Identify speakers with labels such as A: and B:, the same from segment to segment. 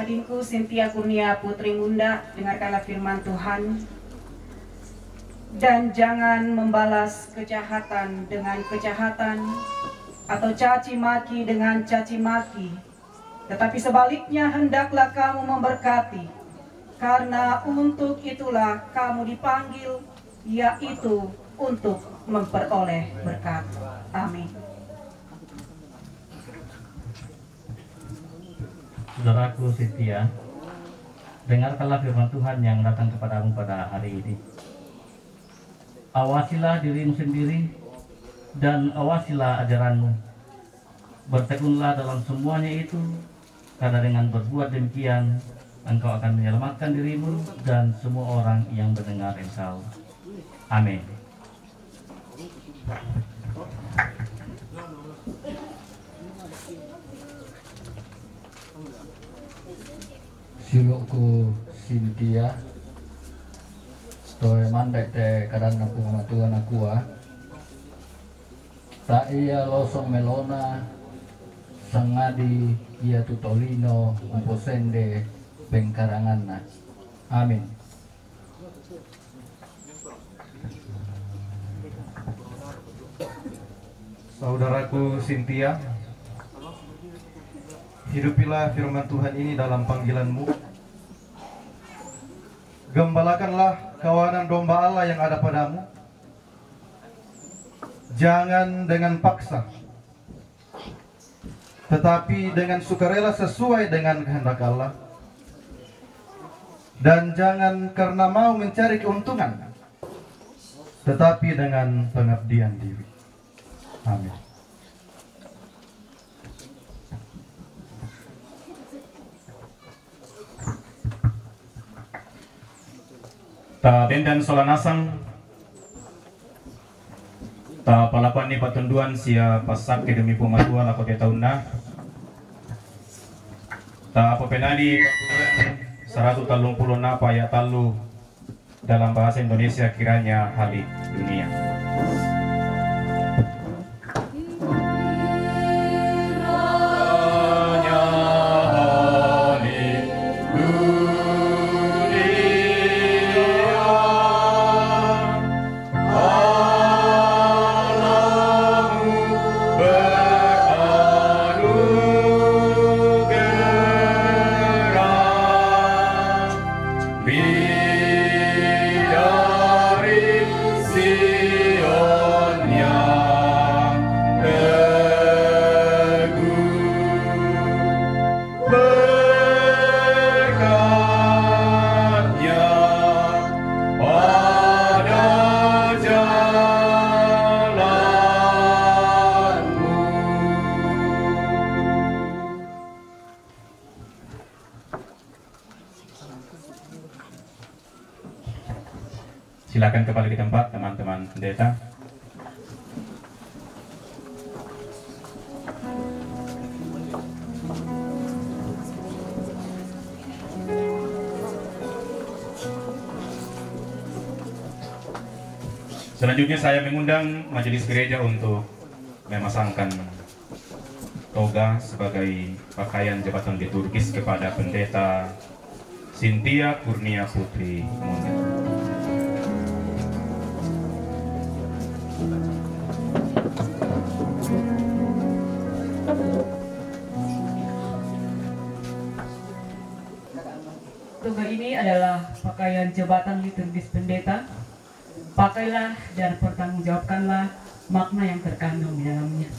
A: Adinku Cynthia Kurnia Putri Munda, dengarkanlah firman Tuhan. Dan jangan membalas kejahatan dengan kejahatan atau caci maki dengan caci maki, tetapi sebaliknya hendaklah kamu memberkati, karena untuk itulah kamu dipanggil, yaitu untuk memperoleh berkat. Amin.
B: Saudaraku Cynthia, dengarkanlah firman Tuhan yang datang kepadamu pada hari ini. Awasilah dirimu sendiri dan awasilah ajaranmu. Bertekunlah dalam semuanya itu, karena dengan berbuat demikian engkau akan menyelamatkan dirimu dan semua orang yang mendengar engkau. Amin.
C: Silukku Cynthia, stoy mandek te karena pengatuan aku tak iya losong melona sangadi ia tutolino umposende pengkaranganna. Amin.
D: Saudaraku Cynthia, hidupilah firman Tuhan ini dalam panggilanmu. Gembalakanlah kawanan domba Allah yang ada padamu. Jangan dengan paksa, tetapi dengan sukarela sesuai dengan kehendak Allah. Dan jangan karena mau mencari keuntungan, tetapi dengan pengabdian diri. Amin.
E: Ta dendan solanasang ta palapan ni patunduan sia pasak ke demi pematua la pakai tahunna ta apa penadi 130 napa ya talu dalam bahasa Indonesia kiranya hari dunia. Silakan kembali ke tempat teman-teman pendeta. Selanjutnya saya mengundang majelis gereja untuk memasangkan toga sebagai pakaian jabatan liturgis kepada pendeta Cynthia Kurnia Putri Munda.
A: Toga ini adalah pakaian jabatan liturgis pendeta. Pakailah dan pertanggungjawabkanlah makna yang terkandung di dalamnya.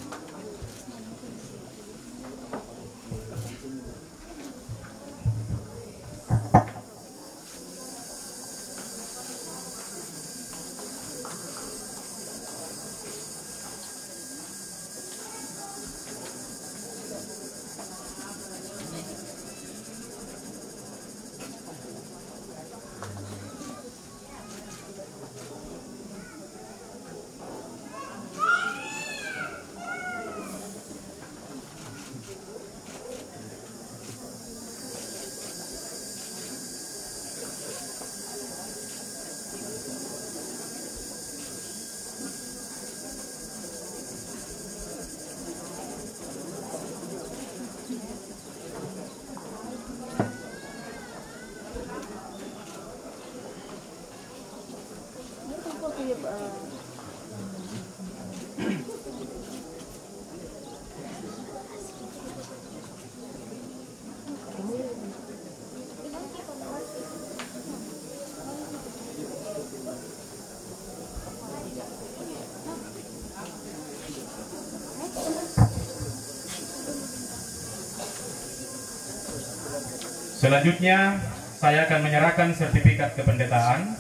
E: Selanjutnya, saya akan menyerahkan sertifikat kependetaan.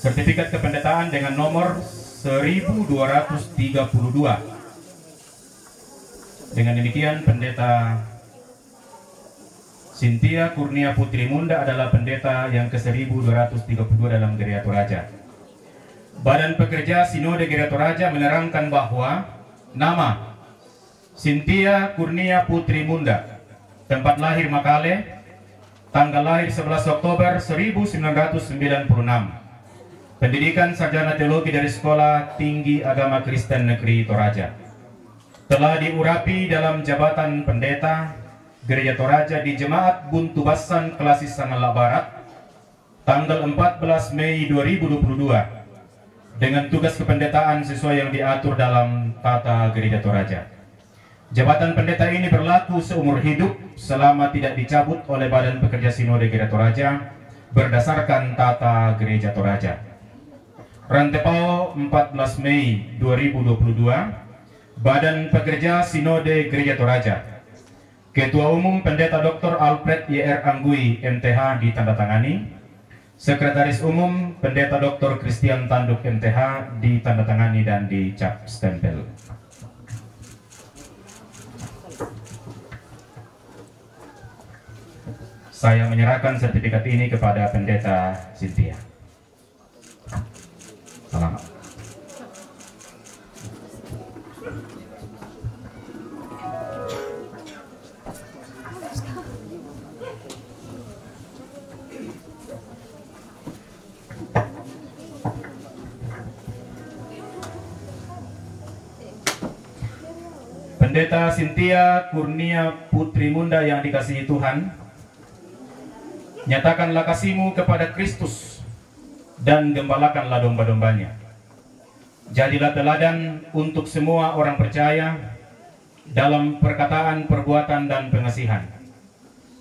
E: Sertifikat kependetaan dengan nomor 1232. Dengan demikian, Pendeta Cynthia Kurnia Putri Munda adalah pendeta yang ke-1232 dalam Gereja Toraja. Badan Pekerja Sinode Gereja Toraja menerangkan bahwa nama Cynthia Kurnia Putri Munda, tempat lahir Makale, tanggal lahir 11 Oktober 1996, pendidikan sarjana teologi dari Sekolah Tinggi Agama Kristen Negeri Toraja, telah diurapi dalam jabatan pendeta Gereja Toraja di Jemaat Buntu Basan Klasis Sangalau Barat, tanggal 14 Mei 2022, dengan tugas kependetaan sesuai yang diatur dalam Tata Gereja Toraja. Jabatan pendeta ini berlaku seumur hidup selama tidak dicabut oleh Badan Pekerja Sinode Gereja Toraja berdasarkan Tata Gereja Toraja. Rantepao 14 Mei 2022, Badan Pekerja Sinode Gereja Toraja. Ketua Umum Pendeta Dr. Alfred Y.R. Anggui MTH ditandatangani. Sekretaris Umum Pendeta Dr. Christian Tanduk MTH ditandatangani dan dicap stempel. Saya menyerahkan sertifikat ini kepada Pendeta Cynthia. Selamat. Pendeta Cynthia Kurnia Putri Munda yang dikasihi Tuhan, nyatakanlah kasihmu kepada Kristus dan gembalakanlah domba-dombanya. Jadilah teladan untuk semua orang percaya dalam perkataan, perbuatan, dan pengasihan.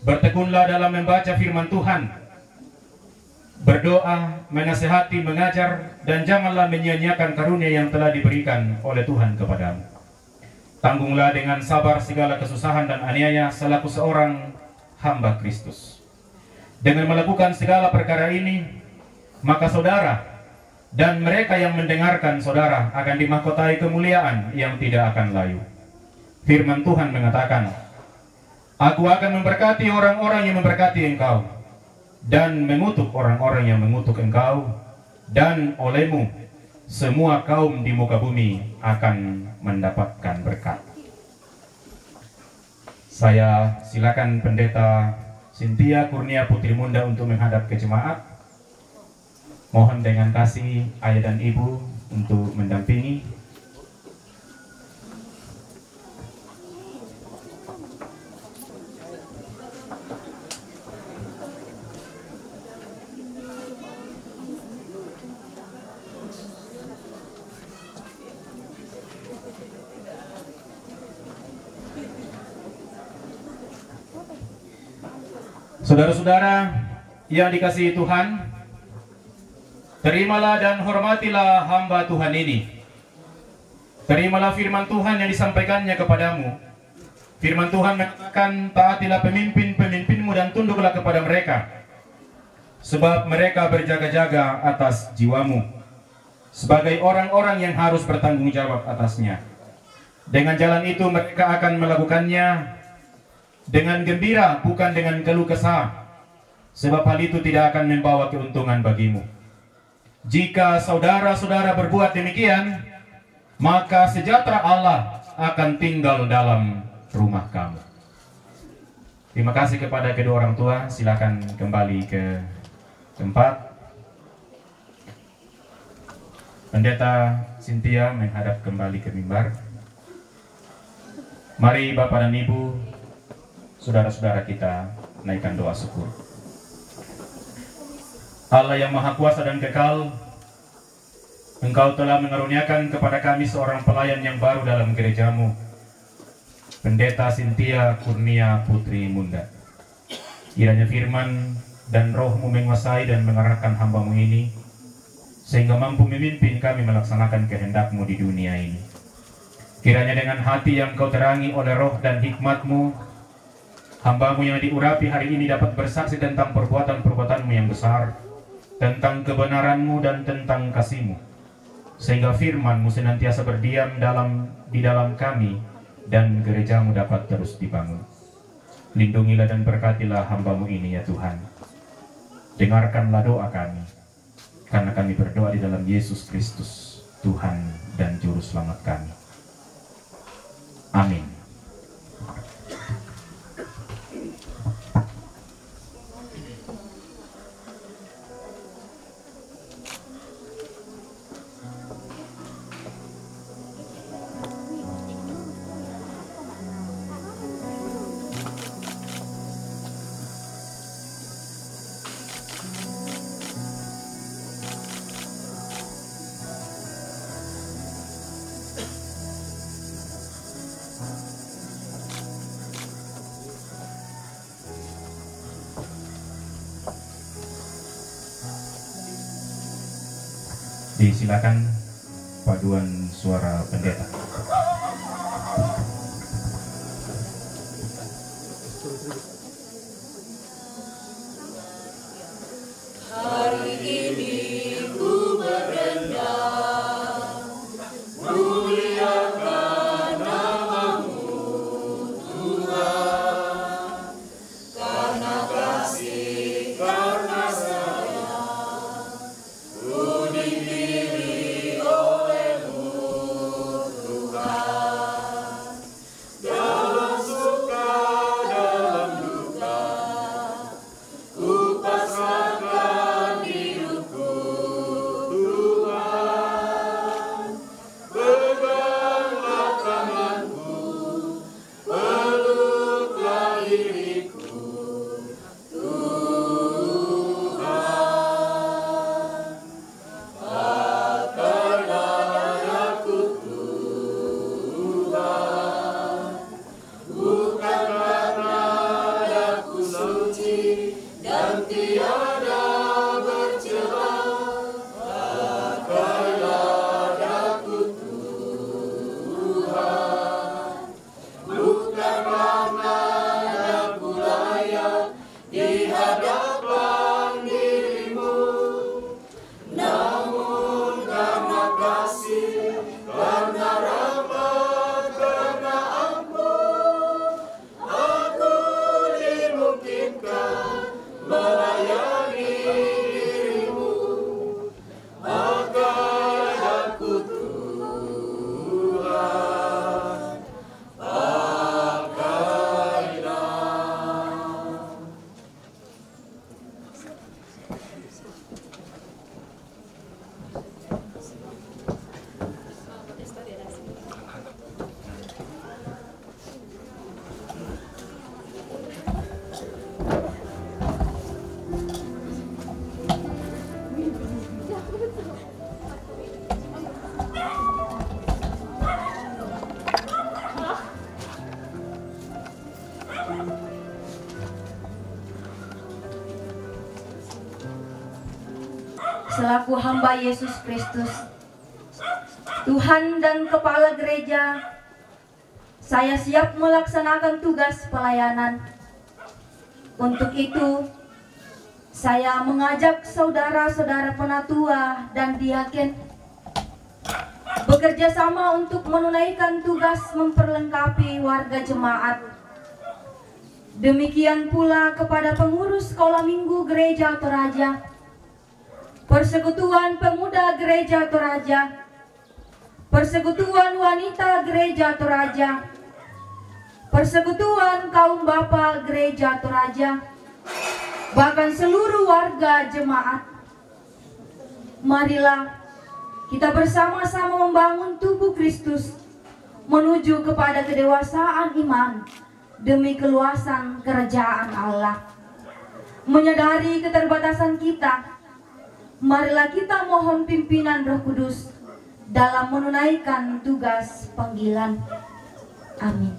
E: Bertekunlah dalam membaca firman Tuhan, berdoa, menasehati, mengajar, dan janganlah menyia-nyiakan karunia yang telah diberikan oleh Tuhan kepadamu. Tanggunglah dengan sabar segala kesusahan dan aniaya selaku seorang hamba Kristus. Dengan melakukan segala perkara ini, maka saudara dan mereka yang mendengarkan saudara akan dimahkotai kemuliaan yang tidak akan layu. Firman Tuhan mengatakan, Aku akan memberkati orang-orang yang memberkati engkau, dan mengutuk orang-orang yang mengutuk engkau, dan olehmu semua kaum di muka bumi akan mendapatkan berkat. Saya silakan Pendeta Cynthia Kurnia Putri Munda untuk menghadap ke jemaat. Mohon dengan kasih ayah dan ibu untuk mendampingi. Saudara-saudara yang dikasihi Tuhan, terimalah dan hormatilah hamba Tuhan ini. Terimalah firman Tuhan yang disampaikannya kepadamu. Firman Tuhan mengatakan, taatilah pemimpin-pemimpinmu dan tunduklah kepada mereka, sebab mereka berjaga-jaga atas jiwamu, sebagai orang-orang yang harus bertanggung jawab atasnya. Dengan jalan itu mereka akan melakukannya dengan gembira, bukan dengan keluh kesah, sebab hal itu tidak akan membawa keuntungan bagimu. Jika saudara-saudara berbuat demikian, maka sejahtera Allah akan tinggal dalam rumah kamu. Terima kasih kepada kedua orang tua. Silakan kembali ke tempat. Pendeta Cynthia menghadap kembali ke mimbar. Mari Bapak dan Ibu, saudara-saudara kita naikkan doa syukur. Allah yang Maha Kuasa dan Kekal, Engkau telah mengaruniakan kepada kami seorang pelayan yang baru dalam gerejamu, Pendeta Cynthia Kurnia Putri Munda. Kiranya firman dan roh-Mu menguasai dan mengarahkan hamba-Mu ini, sehingga mampu memimpin kami melaksanakan kehendak-Mu di dunia ini. Kiranya dengan hati yang Kau terangi oleh roh dan hikmat-Mu, hamba-Mu yang diurapi hari ini dapat bersaksi tentang perbuatan-perbuatan-Mu yang besar, tentang kebenaran-Mu dan tentang kasih-Mu, sehingga firman-Mu senantiasa berdiam di dalam kami dan gereja-Mu dapat terus dibangun. Lindungilah dan berkatilah hamba-Mu ini ya Tuhan. Dengarkanlah doa kami, karena kami berdoa di dalam Yesus Kristus, Tuhan dan Juru Selamat kami. Amin. Disilakan paduan suara pendeta.
F: Hari ini ku berendam, muliakan nama-Mu Tuhan, karena kasih, karena sayang, ku dipilih oleh-Mu Tuhan. Dalam suka, dalam duka, ku pasrahkan hidupku Tuhan. Peganglah tanganku, peluklah diriku Tuhan. Pakailah dadaku Tuhan, bukan karena dadaku suci dan tiada bercela. Pakailah dadaku Tuhan, bukan karena dadaku layak di hadapan diri-Mu, namun karena kasih, karena rahmat, karena ampun, aku dimungkinkan melayani diri-Mu. Pakai aku Tuhan, pakailah.
G: Selaku hamba Yesus Kristus, Tuhan dan Kepala Gereja, saya siap melaksanakan tugas pelayanan. Untuk itu, saya mengajak saudara-saudara penatua dan diaken bekerja sama untuk menunaikan tugas memperlengkapi warga jemaat. Demikian pula kepada pengurus sekolah minggu Gereja Toraja, Persekutuan Pemuda Gereja Toraja, Persekutuan Wanita Gereja Toraja, Persekutuan Kaum Bapa Gereja Toraja, bahkan seluruh warga jemaat. Marilah kita bersama-sama membangun tubuh Kristus menuju kepada kedewasaan iman demi keluasan kerajaan Allah. Menyadari keterbatasan kita, marilah kita mohon pimpinan Roh Kudus dalam menunaikan tugas panggilan. Amin.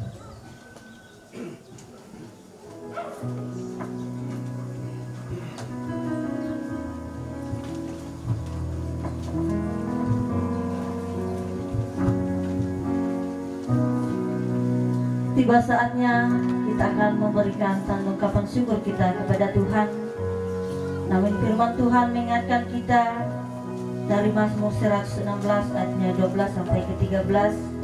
G: Tiba saatnya kita akan memberikan tanda ungkapan syukur kita kepada Tuhan. Namun firman Tuhan mengingatkan kita dari Mazmur 116 ayatnya 12 sampai ke 13.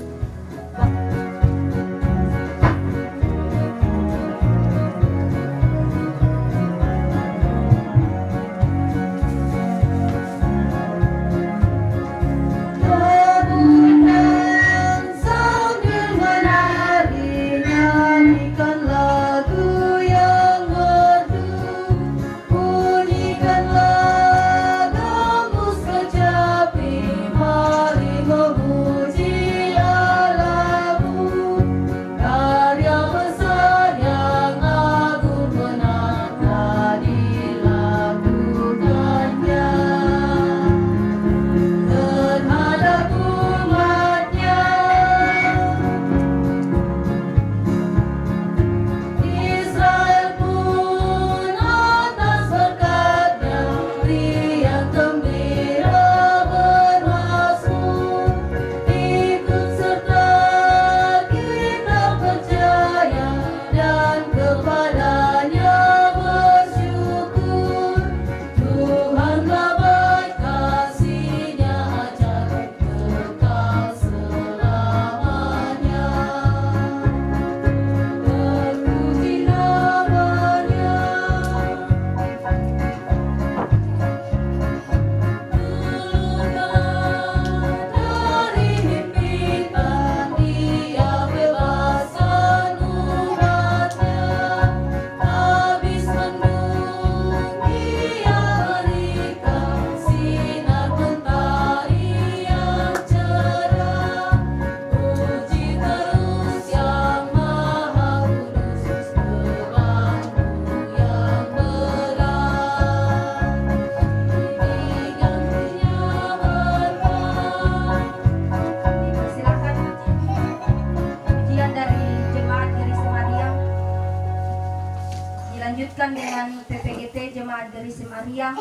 G: Dilanjutkan dengan PPGT Jemaat Gerisim Ariang,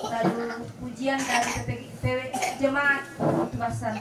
G: lalu pujian dari Jemaat Tuasan.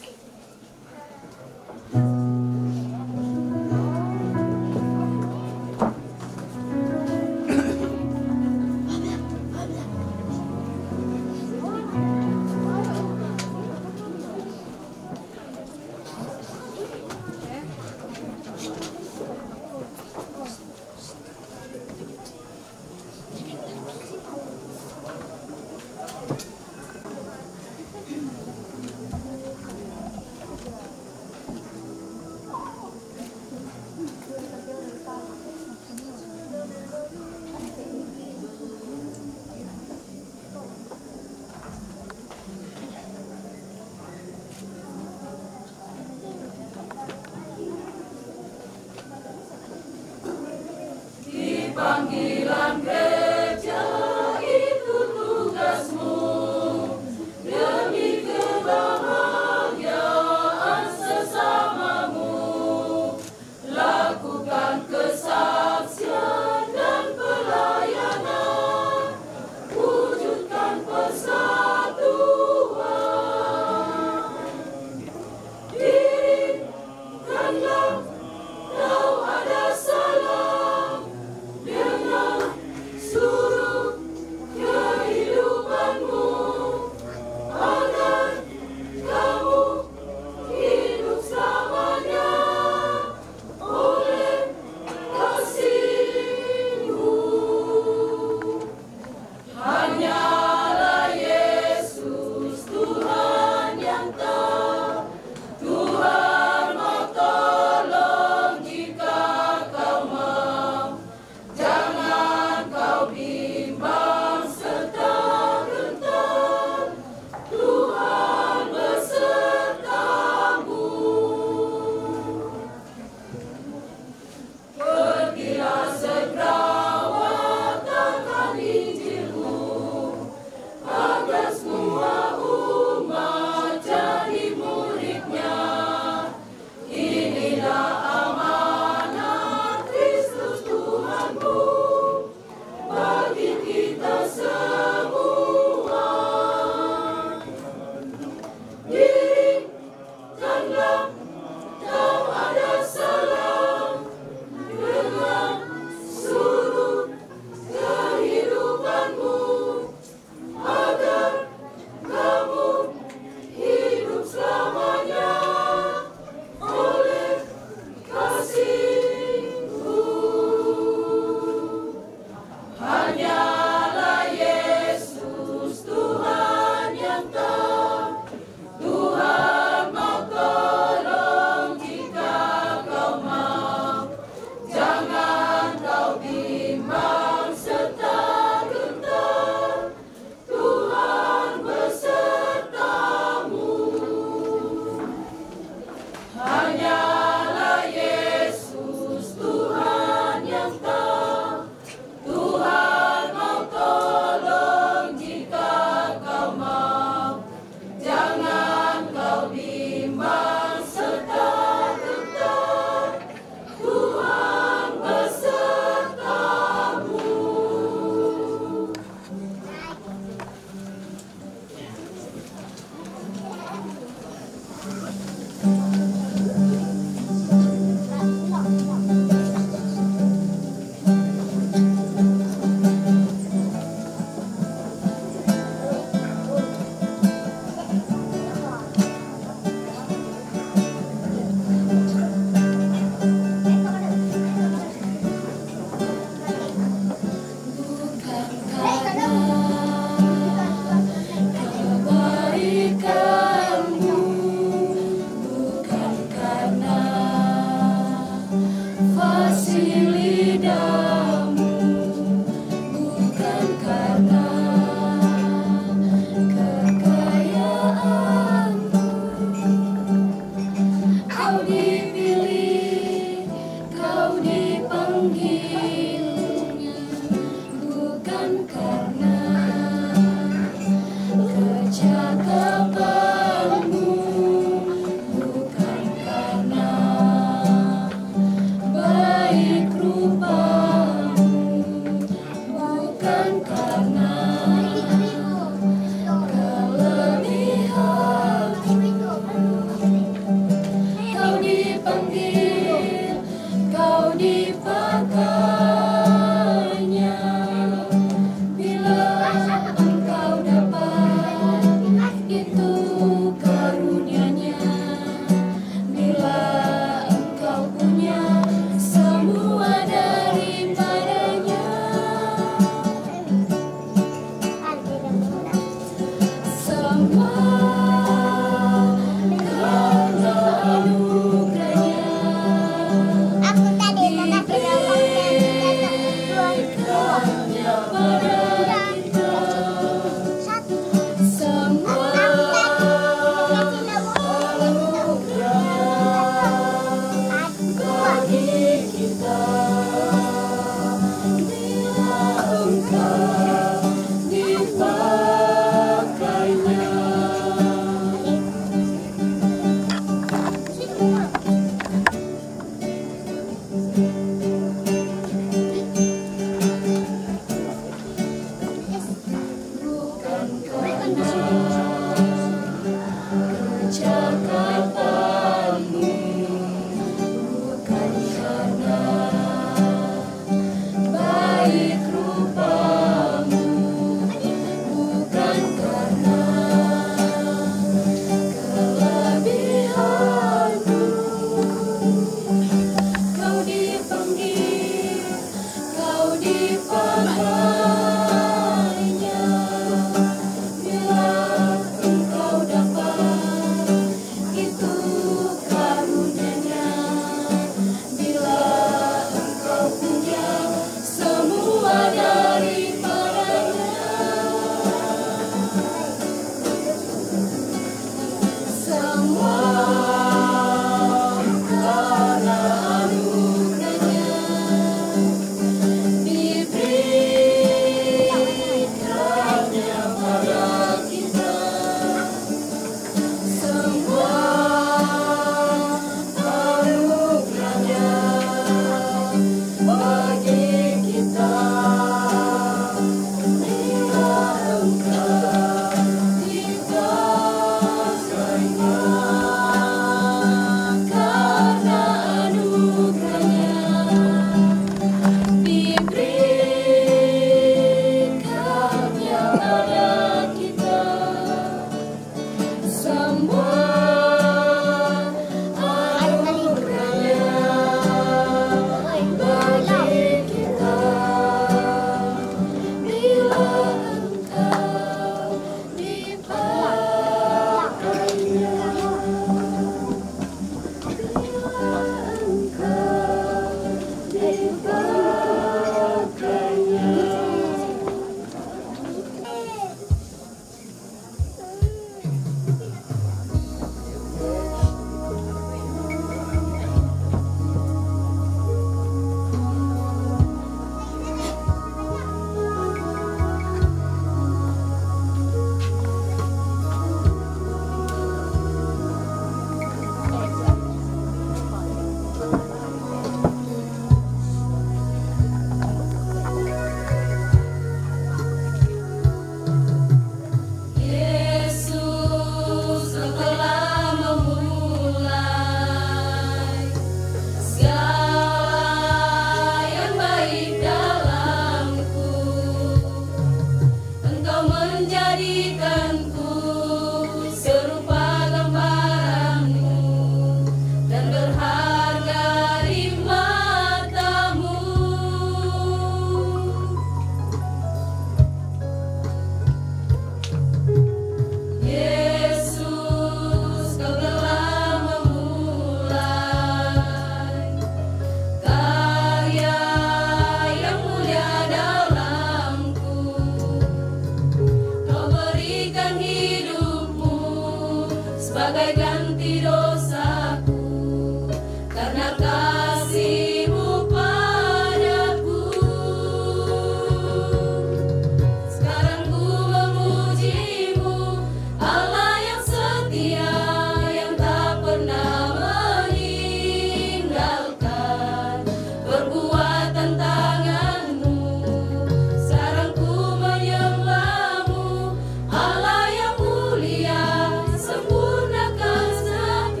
F: Sempurnakan setiap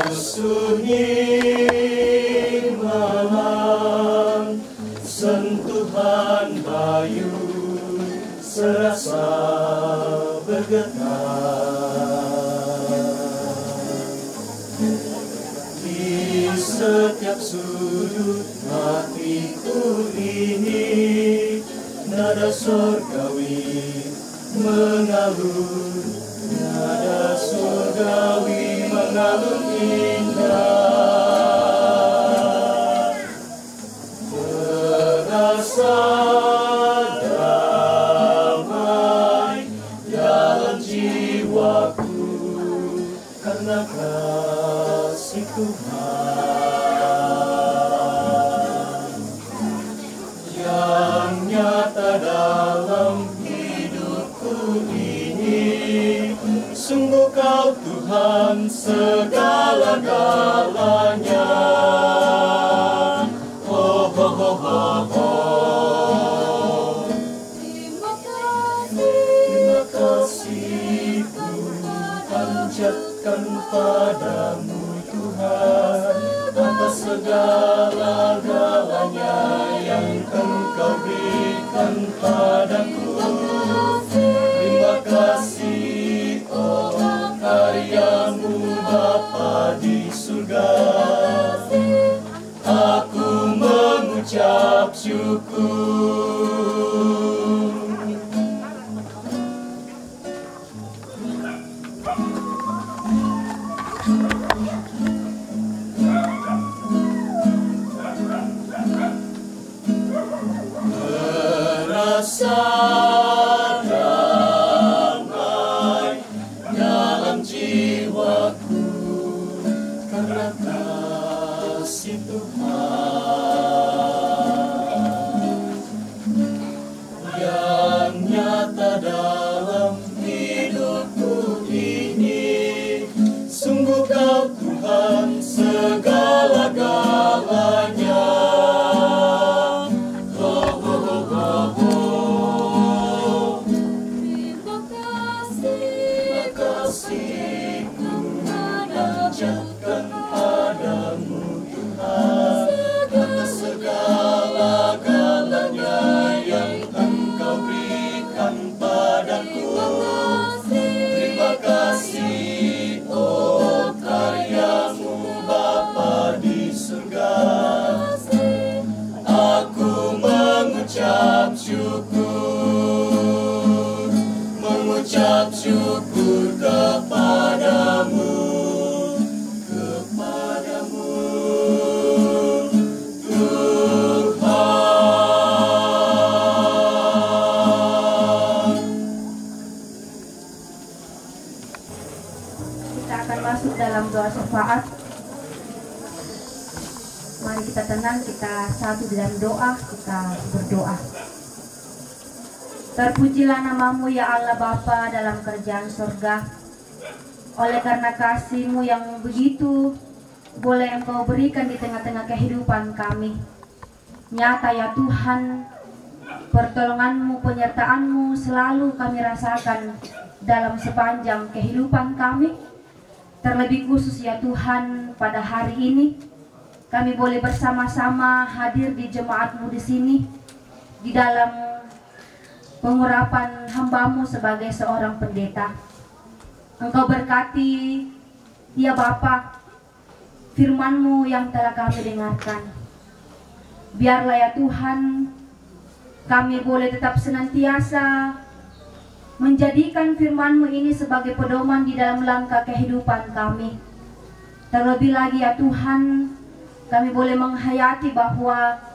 F: Sunyi malam, sentuhan bayu serasa bergetar. Di setiap sudut hatiku ini, nada surgawi mengalun, nada surgawi mengalun indah. Terasa damai dalam jiwaku karena kasih Tuhan yang nyata dalam hidupku ini. Sungguh Kau Tuhan segala-galanya. Oh, oh, oh, oh, oh. Terima kasih ku panjatkan padamu Tuhan atas segala-galanya yang Engkau berikan padaku. Terima kasih oh karyamu Bapa di surga. Aku mengucap syukur. Terasa damai dalam jiwaku karena kasih Tuhan yang nyata dalam hidupku ini. Sungguh Kau Tuhan segala-galanya. Mengucap syukur kepadamu, Tuhan.
G: Kita akan masuk dalam doa syafaat. Mari kita tenang, kita satu dalam doa, kita berdoa. Terpujilah namamu ya Allah Bapa dalam kerajaan surga. Oleh karena kasih-Mu yang begitu boleh Engkau berikan di tengah-tengah kehidupan kami. Nyata ya Tuhan, pertolongan-Mu, penyertaan-Mu selalu kami rasakan dalam sepanjang kehidupan kami. Terlebih khusus ya Tuhan, pada hari ini kami boleh bersama-sama hadir di jemaat-Mu di sini, di dalam pengurapan hamba-Mu sebagai seorang pendeta. Engkau berkati ya Bapa firman-Mu yang telah kami dengarkan. Biarlah ya Tuhan kami boleh tetap senantiasa menjadikan firman-Mu ini sebagai pedoman di dalam langkah kehidupan kami. Terlebih lagi ya Tuhan, kami boleh menghayati bahwa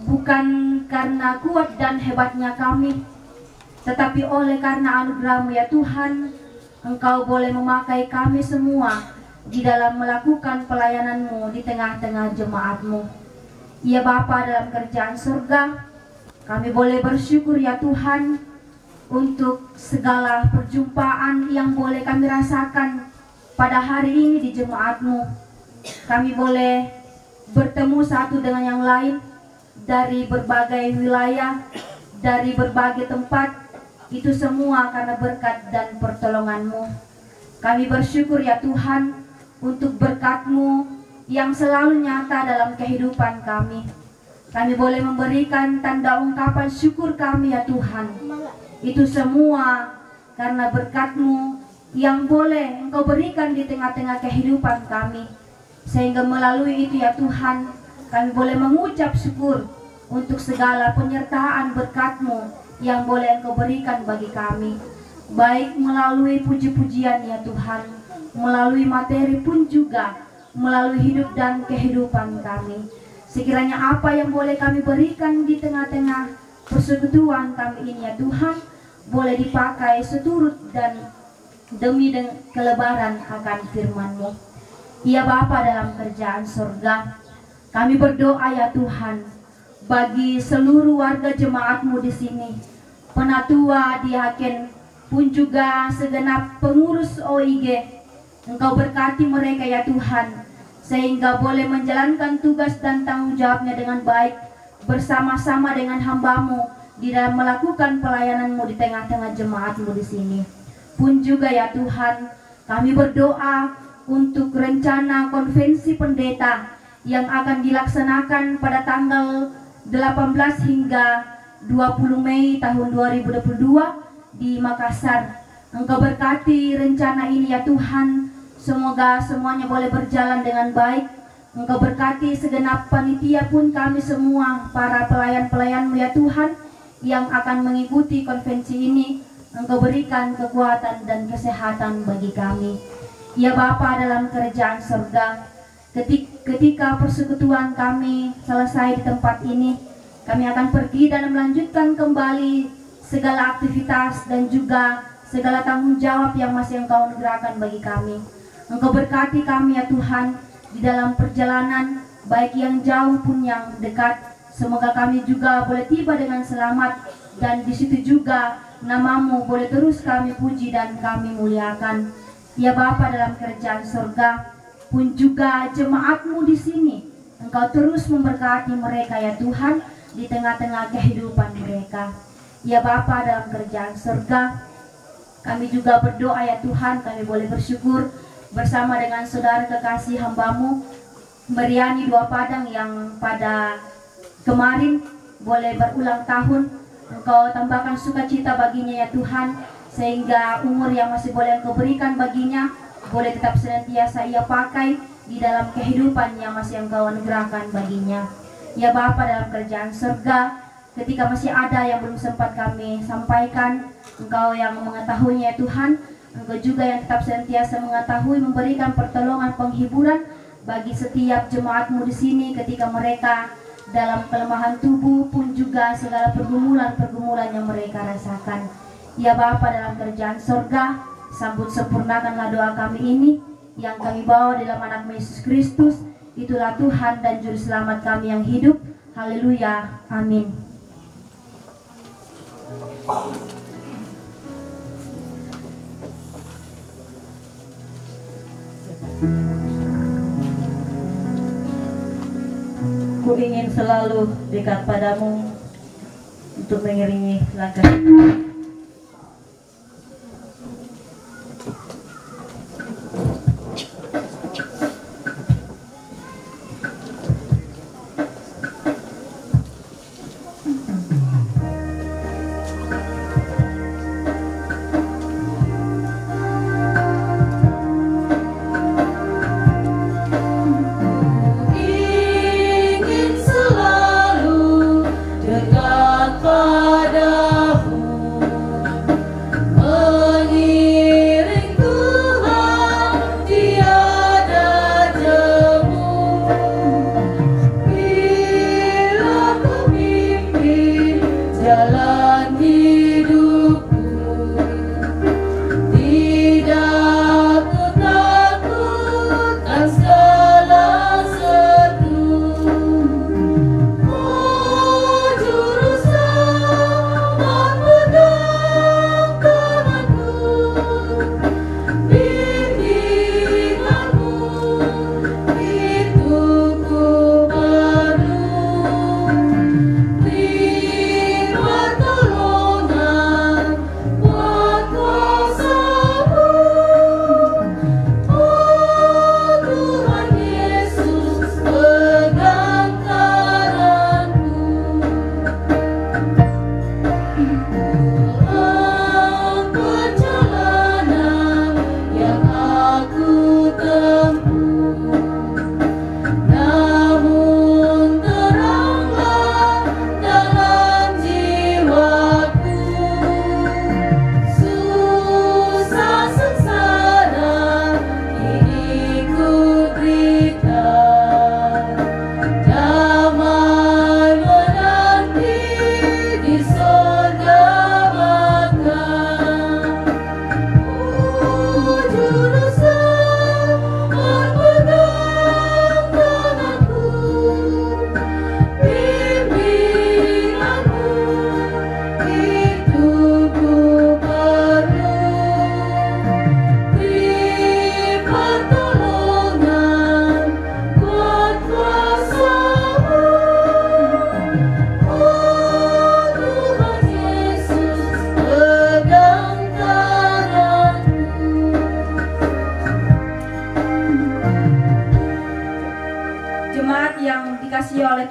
G: bukan karena kuat dan hebatnya kami, tetapi oleh karena anugerah-Mu ya Tuhan, Engkau boleh memakai kami semua di dalam melakukan pelayanan-Mu di tengah-tengah jemaat-Mu. Ya Bapa dalam kerajaan surga, kami boleh bersyukur ya Tuhan untuk segala perjumpaan yang boleh kami rasakan pada hari ini di jemaat-Mu. Kami boleh bertemu satu dengan yang lain dari berbagai wilayah, dari berbagai tempat, itu semua karena berkat dan pertolongan-Mu. Kami bersyukur ya Tuhan untuk berkat-Mu yang selalu nyata dalam kehidupan kami. Kami boleh memberikan tanda ungkapan syukur kami ya Tuhan. Itu semua karena berkat-Mu yang boleh Engkau berikan di tengah-tengah kehidupan kami. Sehingga melalui itu ya Tuhan, kami boleh mengucap syukur untuk segala penyertaan berkat-Mu yang boleh Engkau berikan bagi kami. Baik melalui puji-pujian ya Tuhan, melalui materi pun juga, melalui hidup dan kehidupan kami. Sekiranya apa yang boleh kami berikan di tengah-tengah persekutuan kami ini ya Tuhan, boleh dipakai seturut dan demi kelebaran akan firman-Mu. Ya Bapa dalam kerajaan surga, kami berdoa ya Tuhan bagi seluruh warga jemaat-Mu di sini, penatua, diaken, pun juga segenap pengurus OIG. Engkau berkati mereka ya Tuhan, sehingga boleh menjalankan tugas dan tanggung jawabnya dengan baik bersama-sama dengan hamba-Mu di dalam melakukan pelayanan-Mu di tengah-tengah jemaat-Mu di sini. Pun juga ya Tuhan, kami berdoa untuk rencana konvensi pendeta yang akan dilaksanakan pada tanggal 18 hingga 20 Mei tahun 2022 di Makassar. Engkau berkati rencana ini ya Tuhan, semoga semuanya boleh berjalan dengan baik. Engkau berkati segenap panitia pun kami semua, para pelayan-pelayan-Mu ya Tuhan, yang akan mengikuti konvensi ini. Engkau berikan kekuatan dan kesehatan bagi kami. Ya Bapa dalam kerajaan surga, ketika persekutuan kami selesai di tempat ini, kami akan pergi dan melanjutkan kembali segala aktivitas dan juga segala tanggung jawab yang masih Engkau anugerahkan bagi kami. Engkau berkati kami ya Tuhan di dalam perjalanan, baik yang jauh pun yang dekat. Semoga kami juga boleh tiba dengan selamat, dan di situ juga nama-Mu boleh terus kami puji dan kami muliakan. Ya Bapa dalam kerajaan surga, pun juga jemaat-Mu di sini, Engkau terus memberkati mereka ya Tuhan di tengah-tengah kehidupan mereka. Ya Bapa dalam kerajaan surga, kami juga berdoa ya Tuhan, kami boleh bersyukur bersama dengan saudara kekasih hamba-Mu Meriani Dua Padang yang pada kemarin boleh berulang tahun. Engkau tambahkan sukacita baginya ya Tuhan, sehingga umur yang masih boleh Engkau berikan baginya boleh tetap senantiasa ia pakai di dalam kehidupan yang masih Engkau anugerahkan baginya. Ya Bapa dalam kerajaan surga, ketika masih ada yang belum sempat kami sampaikan, Engkau yang mengetahuinya ya Tuhan, Engkau juga yang tetap senantiasa mengetahui, memberikan pertolongan penghiburan bagi setiap jemaat-Mu di sini ketika mereka dalam kelemahan tubuh pun juga segala pergumulan-pergumulan yang mereka rasakan. Ya Bapa dalam kerajaan surga, sambut sempurnakanlah doa kami ini yang kami bawa dalam anak Yesus Kristus. Itulah Tuhan dan Juru Selamat kami yang hidup. Haleluya. Amin. Ku ingin selalu dekat padamu untuk mengiringi langkah kita.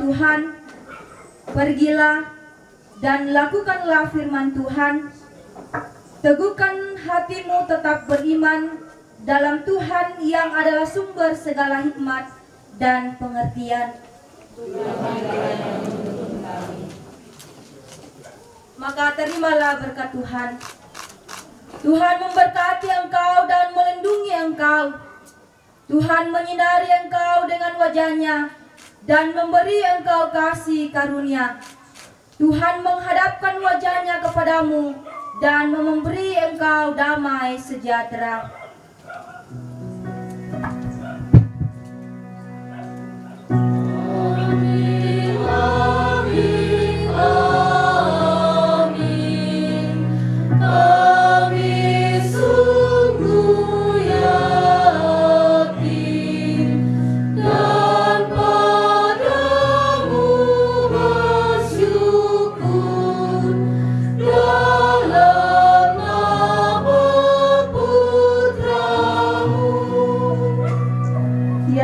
H: Tuhan, pergilah dan lakukanlah firman Tuhan. Teguhkan hatimu tetap beriman dalam Tuhan yang adalah sumber segala hikmat dan pengertian. Maka terimalah berkat Tuhan. Tuhan memberkati engkau dan melindungi engkau. Tuhan menyinari engkau dengan wajah-Nya dan memberi engkau kasih karunia. Tuhan menghadapkan wajah-Nya kepadamu dan memberi engkau damai sejahtera.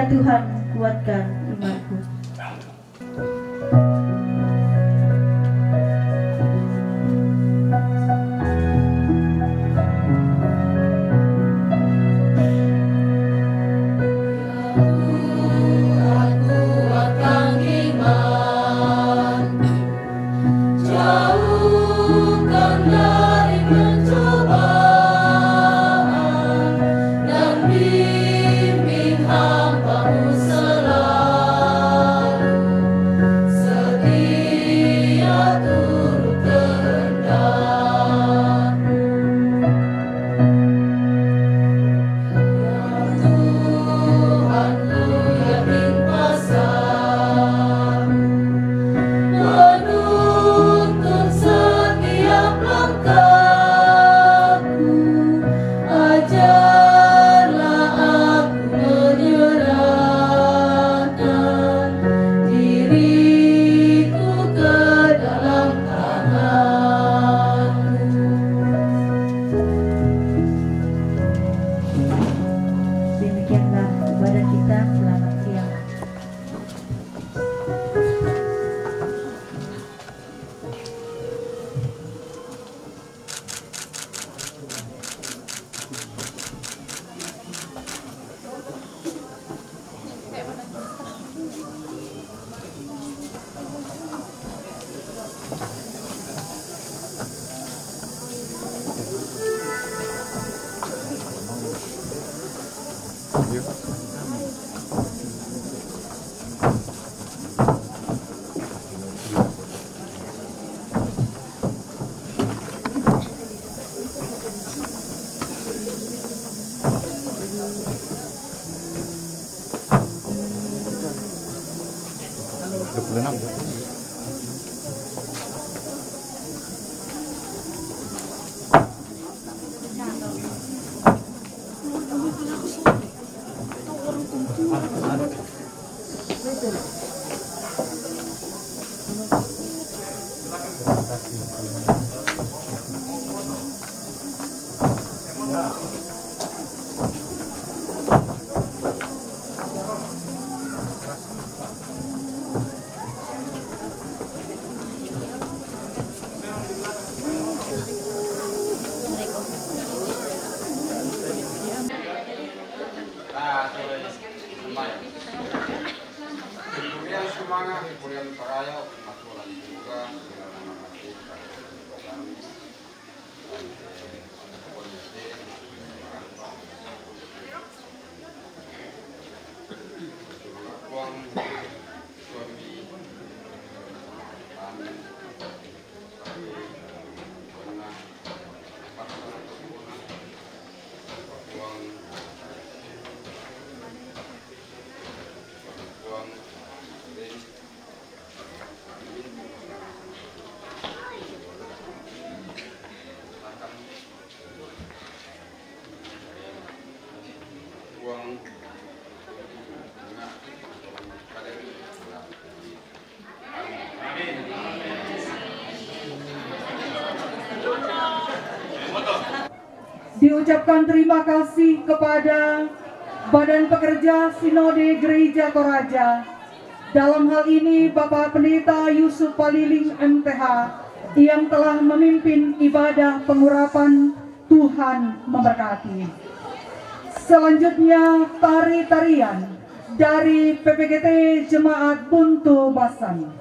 G: Tuhan, kuatkan imanku.
I: Diucapkan terima kasih kepada Badan Pekerja Sinode Gereja Toraja Dalam hal ini Bapak Pendeta Yusuf Paliling MTH yang telah memimpin ibadah pengurapan. Tuhan memberkati. Selanjutnya tari-tarian dari PPGT Jemaat Buntu Basan.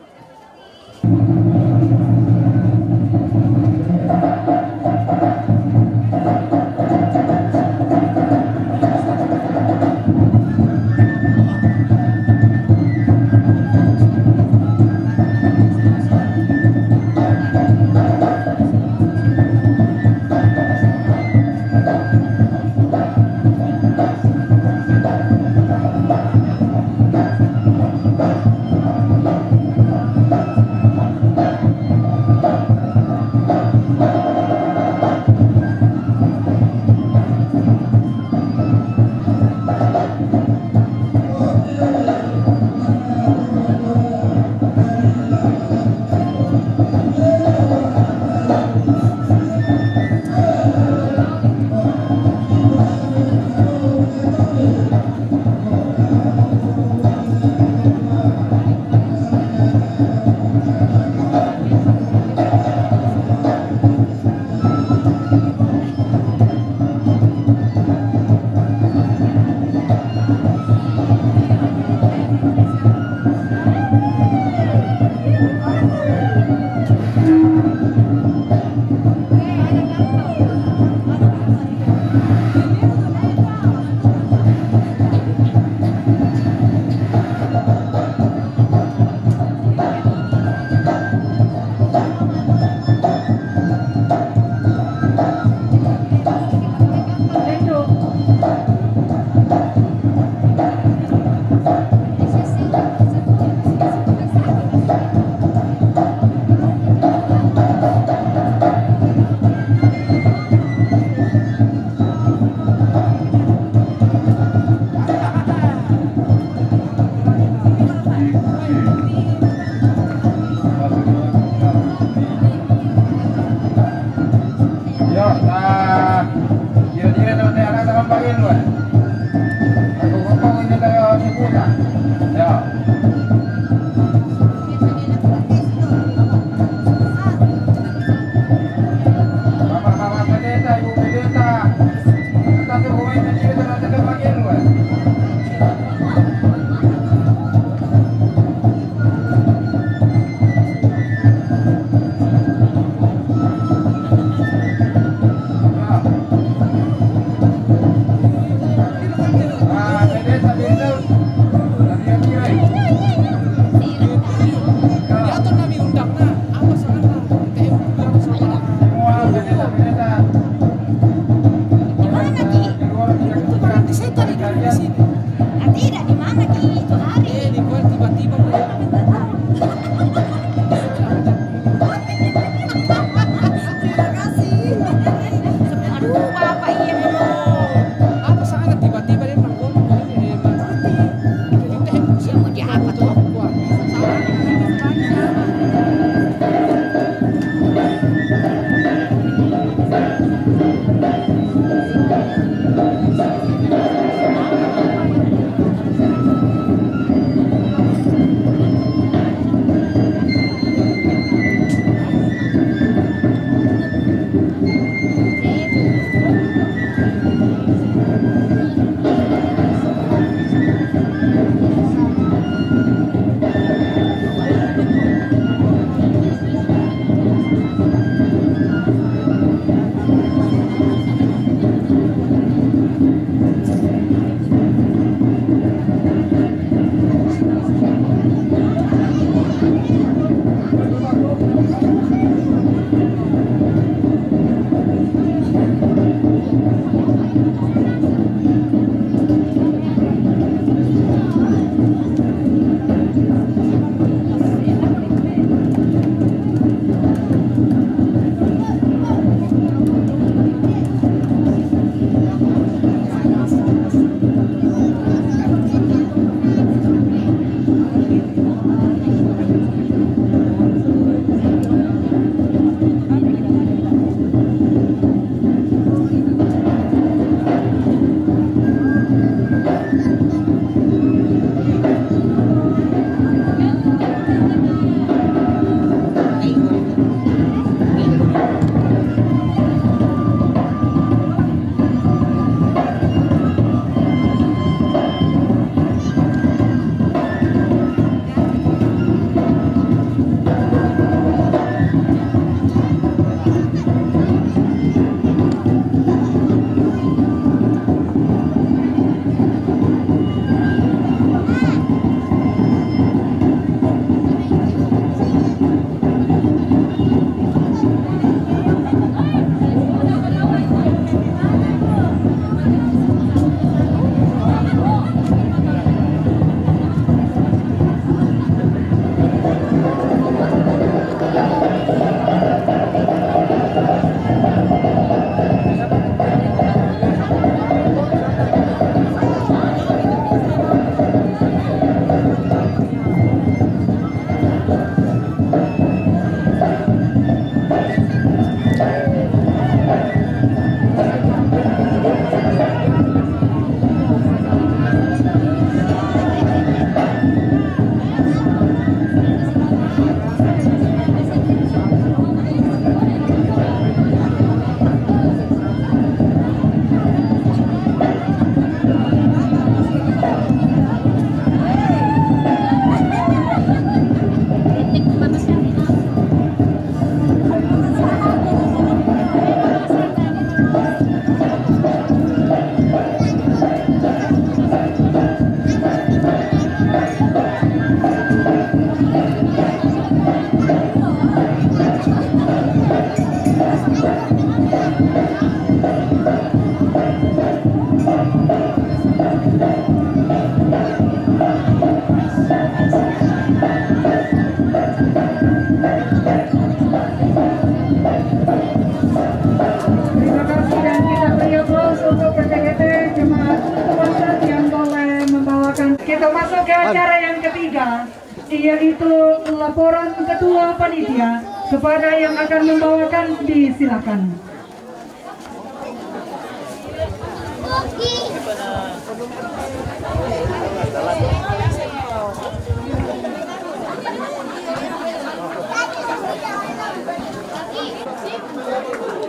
I: Kita masuk ke acara yang ketiga, yaitu laporan ketua panitia. Kepada yang akan membawakan, disilakan.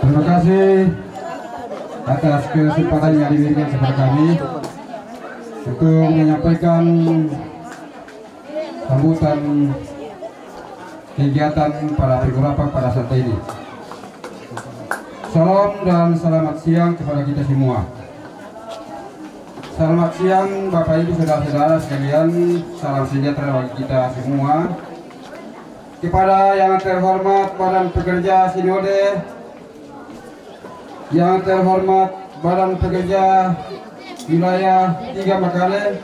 J: Terima kasih atas kesempatan yang diberikan kepada kami untuk menyampaikan sambutan kegiatan para penggurapan pada saat ini. Salam dan selamat siang kepada kita semua. Selamat siang Bapak Ibu saudara-saudara sekalian, salam sejahtera bagi kita semua. Kepada yang terhormat Badan Pekerja Sinode, yang terhormat Badan Pekerja Wilayah 3 Makale,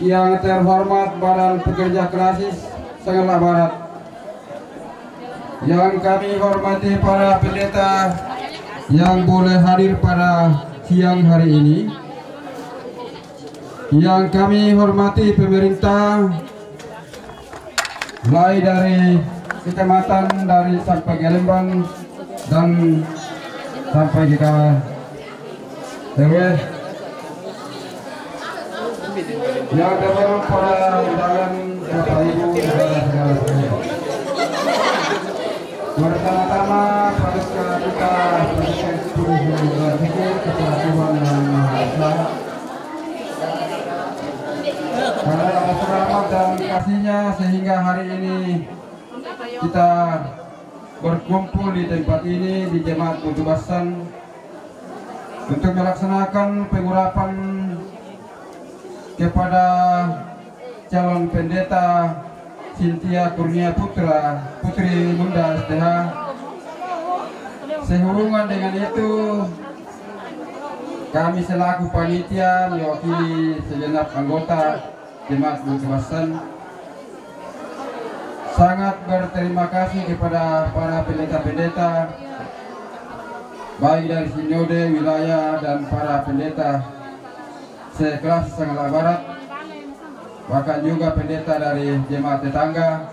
J: yang terhormat Badan Pekerja Klasis Sanggala Barat, yang kami hormati para pendeta yang boleh hadir pada siang hari ini, yang kami hormati pemerintah mulai dari kecamatan, dari sampai ke Lembang dan sampai ke RW, yang terhormat para undangan Bapak Ibu saudara-saudara sekalian. Pertama-tama praduga kita bersyukur kepada Tuhan Yang Maha Esa karena atas rahmat dan kasih-Nya sehingga hari ini kita berkumpul di tempat ini di Jemaat Mutubasan untuk melaksanakan pengurapan kepada calon pendeta Cynthia Kurnia Putra Putri Munda STH. Sehubungan dengan itu, kami selaku panitia mewakili segenap anggota Jemaat Mutubasan sangat berterima kasih kepada para pendeta-pendeta baik dari Sinode wilayah dan para pendeta sekelas Sanggala Barat, bahkan juga pendeta dari jemaat tetangga,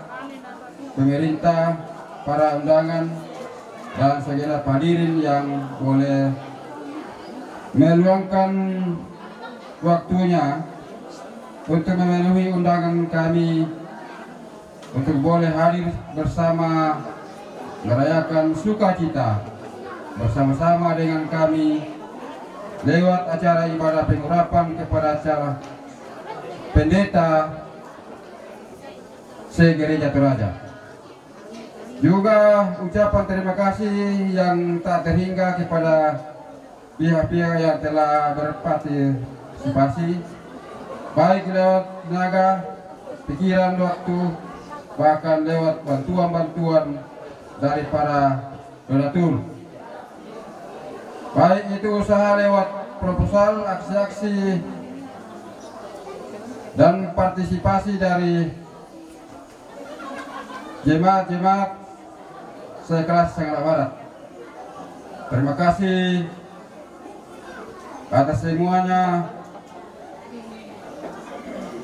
J: pemerintah, para undangan, dan segenap hadirin yang boleh meluangkan waktunya untuk memenuhi undangan kami untuk boleh hadir bersama merayakan sukacita bersama-sama dengan kami lewat acara ibadah pengurapan kepada calon pendeta se-Gereja Toraja. Juga ucapan terima kasih yang tak terhingga kepada pihak-pihak yang telah berpartisipasi, baik lewat tenaga, pikiran, waktu, bahkan lewat bantuan-bantuan dari para donatur. Baik itu usaha lewat proposal, aksi-aksi, dan partisipasi dari jemaat-jemaat sekelas Sanggala Barat. Terima kasih atas semuanya,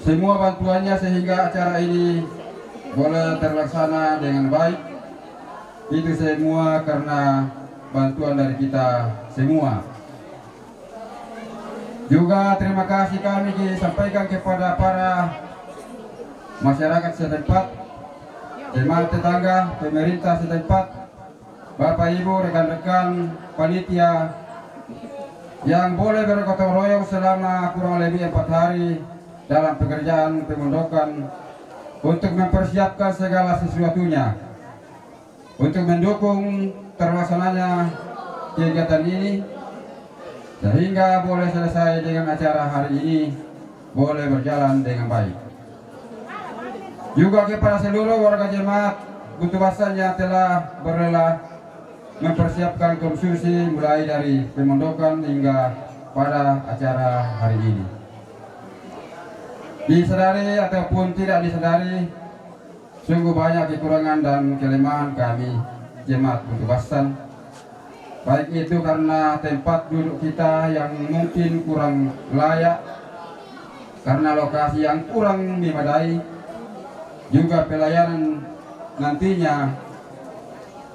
J: semua bantuannya sehingga acara ini boleh terlaksana dengan baik. Itu semua karena bantuan dari kita semua. Juga terima kasih kami sampaikan kepada para masyarakat setempat, jemaat tetangga, pemerintah setempat, Bapak Ibu, rekan-rekan panitia yang boleh bergotong royong selama kurang lebih 4 hari dalam pekerjaan pemondokan untuk mempersiapkan segala sesuatunya untuk mendukung terlaksananya kegiatan ini sehingga boleh selesai dengan acara hari ini boleh berjalan dengan baik. Juga kepada seluruh warga jemaat Buntu Basan yang telah berrela mempersiapkan konsumsi mulai dari pemondokan hingga pada acara hari ini. Disadari ataupun tidak disadari, sungguh banyak kekurangan dan kelemahan kami jemaat Buntu Basan. Baik itu karena tempat duduk kita yang mungkin kurang layak, karena lokasi yang kurang memadai, juga pelayanan nantinya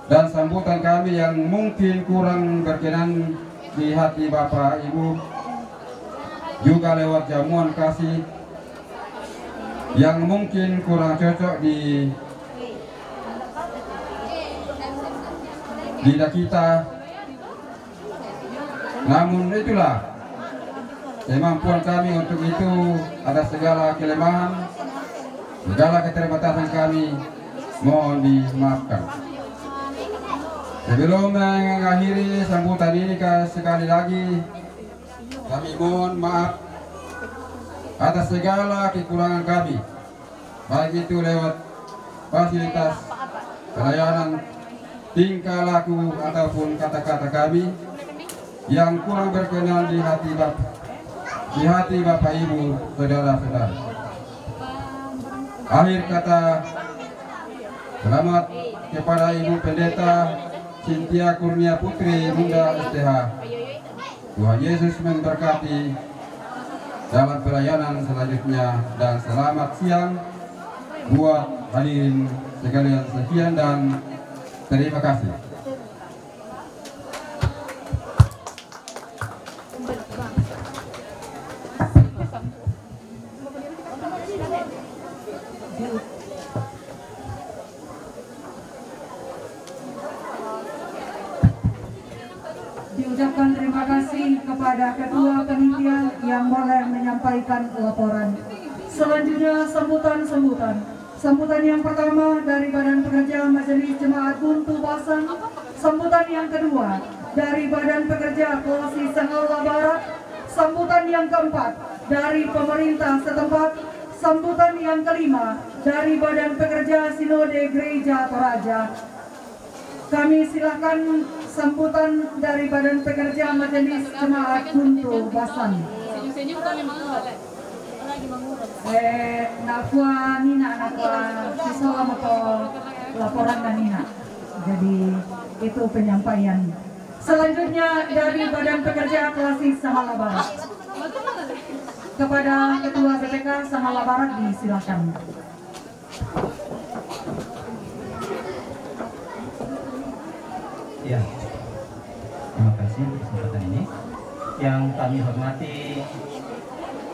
J: dan sambutan kami yang mungkin kurang berkenan di hati Bapak Ibu, juga lewat jamuan kasih yang mungkin kurang cocok di lidah kita. Namun itulah kemampuan kami untuk itu, ada segala kelemahan, segala keterbatasan kami mohon dimaafkan. Sebelum mengakhiri sambutan ini sekali lagi kami mohon maaf atas segala kekurangan kami, baik itu lewat fasilitas, pelayanan, tingkah laku ataupun kata-kata kami yang kurang berkenan di hati Bapak Ibu, saudara-saudara. Akhir kata, selamat kepada Ibu Pendeta Cynthia Kurnia Putri Bunda STH. Tuhan Yesus memberkati dalam pelayanan selanjutnya, dan selamat siang buat hadirin sekalian. Sekian dan terima kasih.
I: Diucapkan terima kasih kepada Ketua Panitia yang boleh menyampaikan laporan. Selanjutnya sambutan yang pertama dari Badan Pekerja Majelis Jemaat Buntu Basan, sambutan yang kedua dari Badan Pekerja Kolasi Sanggala Barat, sambutan yang keempat dari pemerintah setempat, sambutan yang kelima dari Badan Pekerja Sinode Gereja Toraja. Kami silakan sambutan dari Badan Pekerja Majelis Jemaat Buntu Basan. Nakwa Nina, nakwa siswa moto laporan dan Nina. Jadi itu penyampaian. Selanjutnya dari Badan Pekerja Kolasi Sanggala Barat. Kepada Ketua BPK Sanggala Barat disilakan.
K: Ya, terima kasih untuk kesempatan ini. Yang kami hormati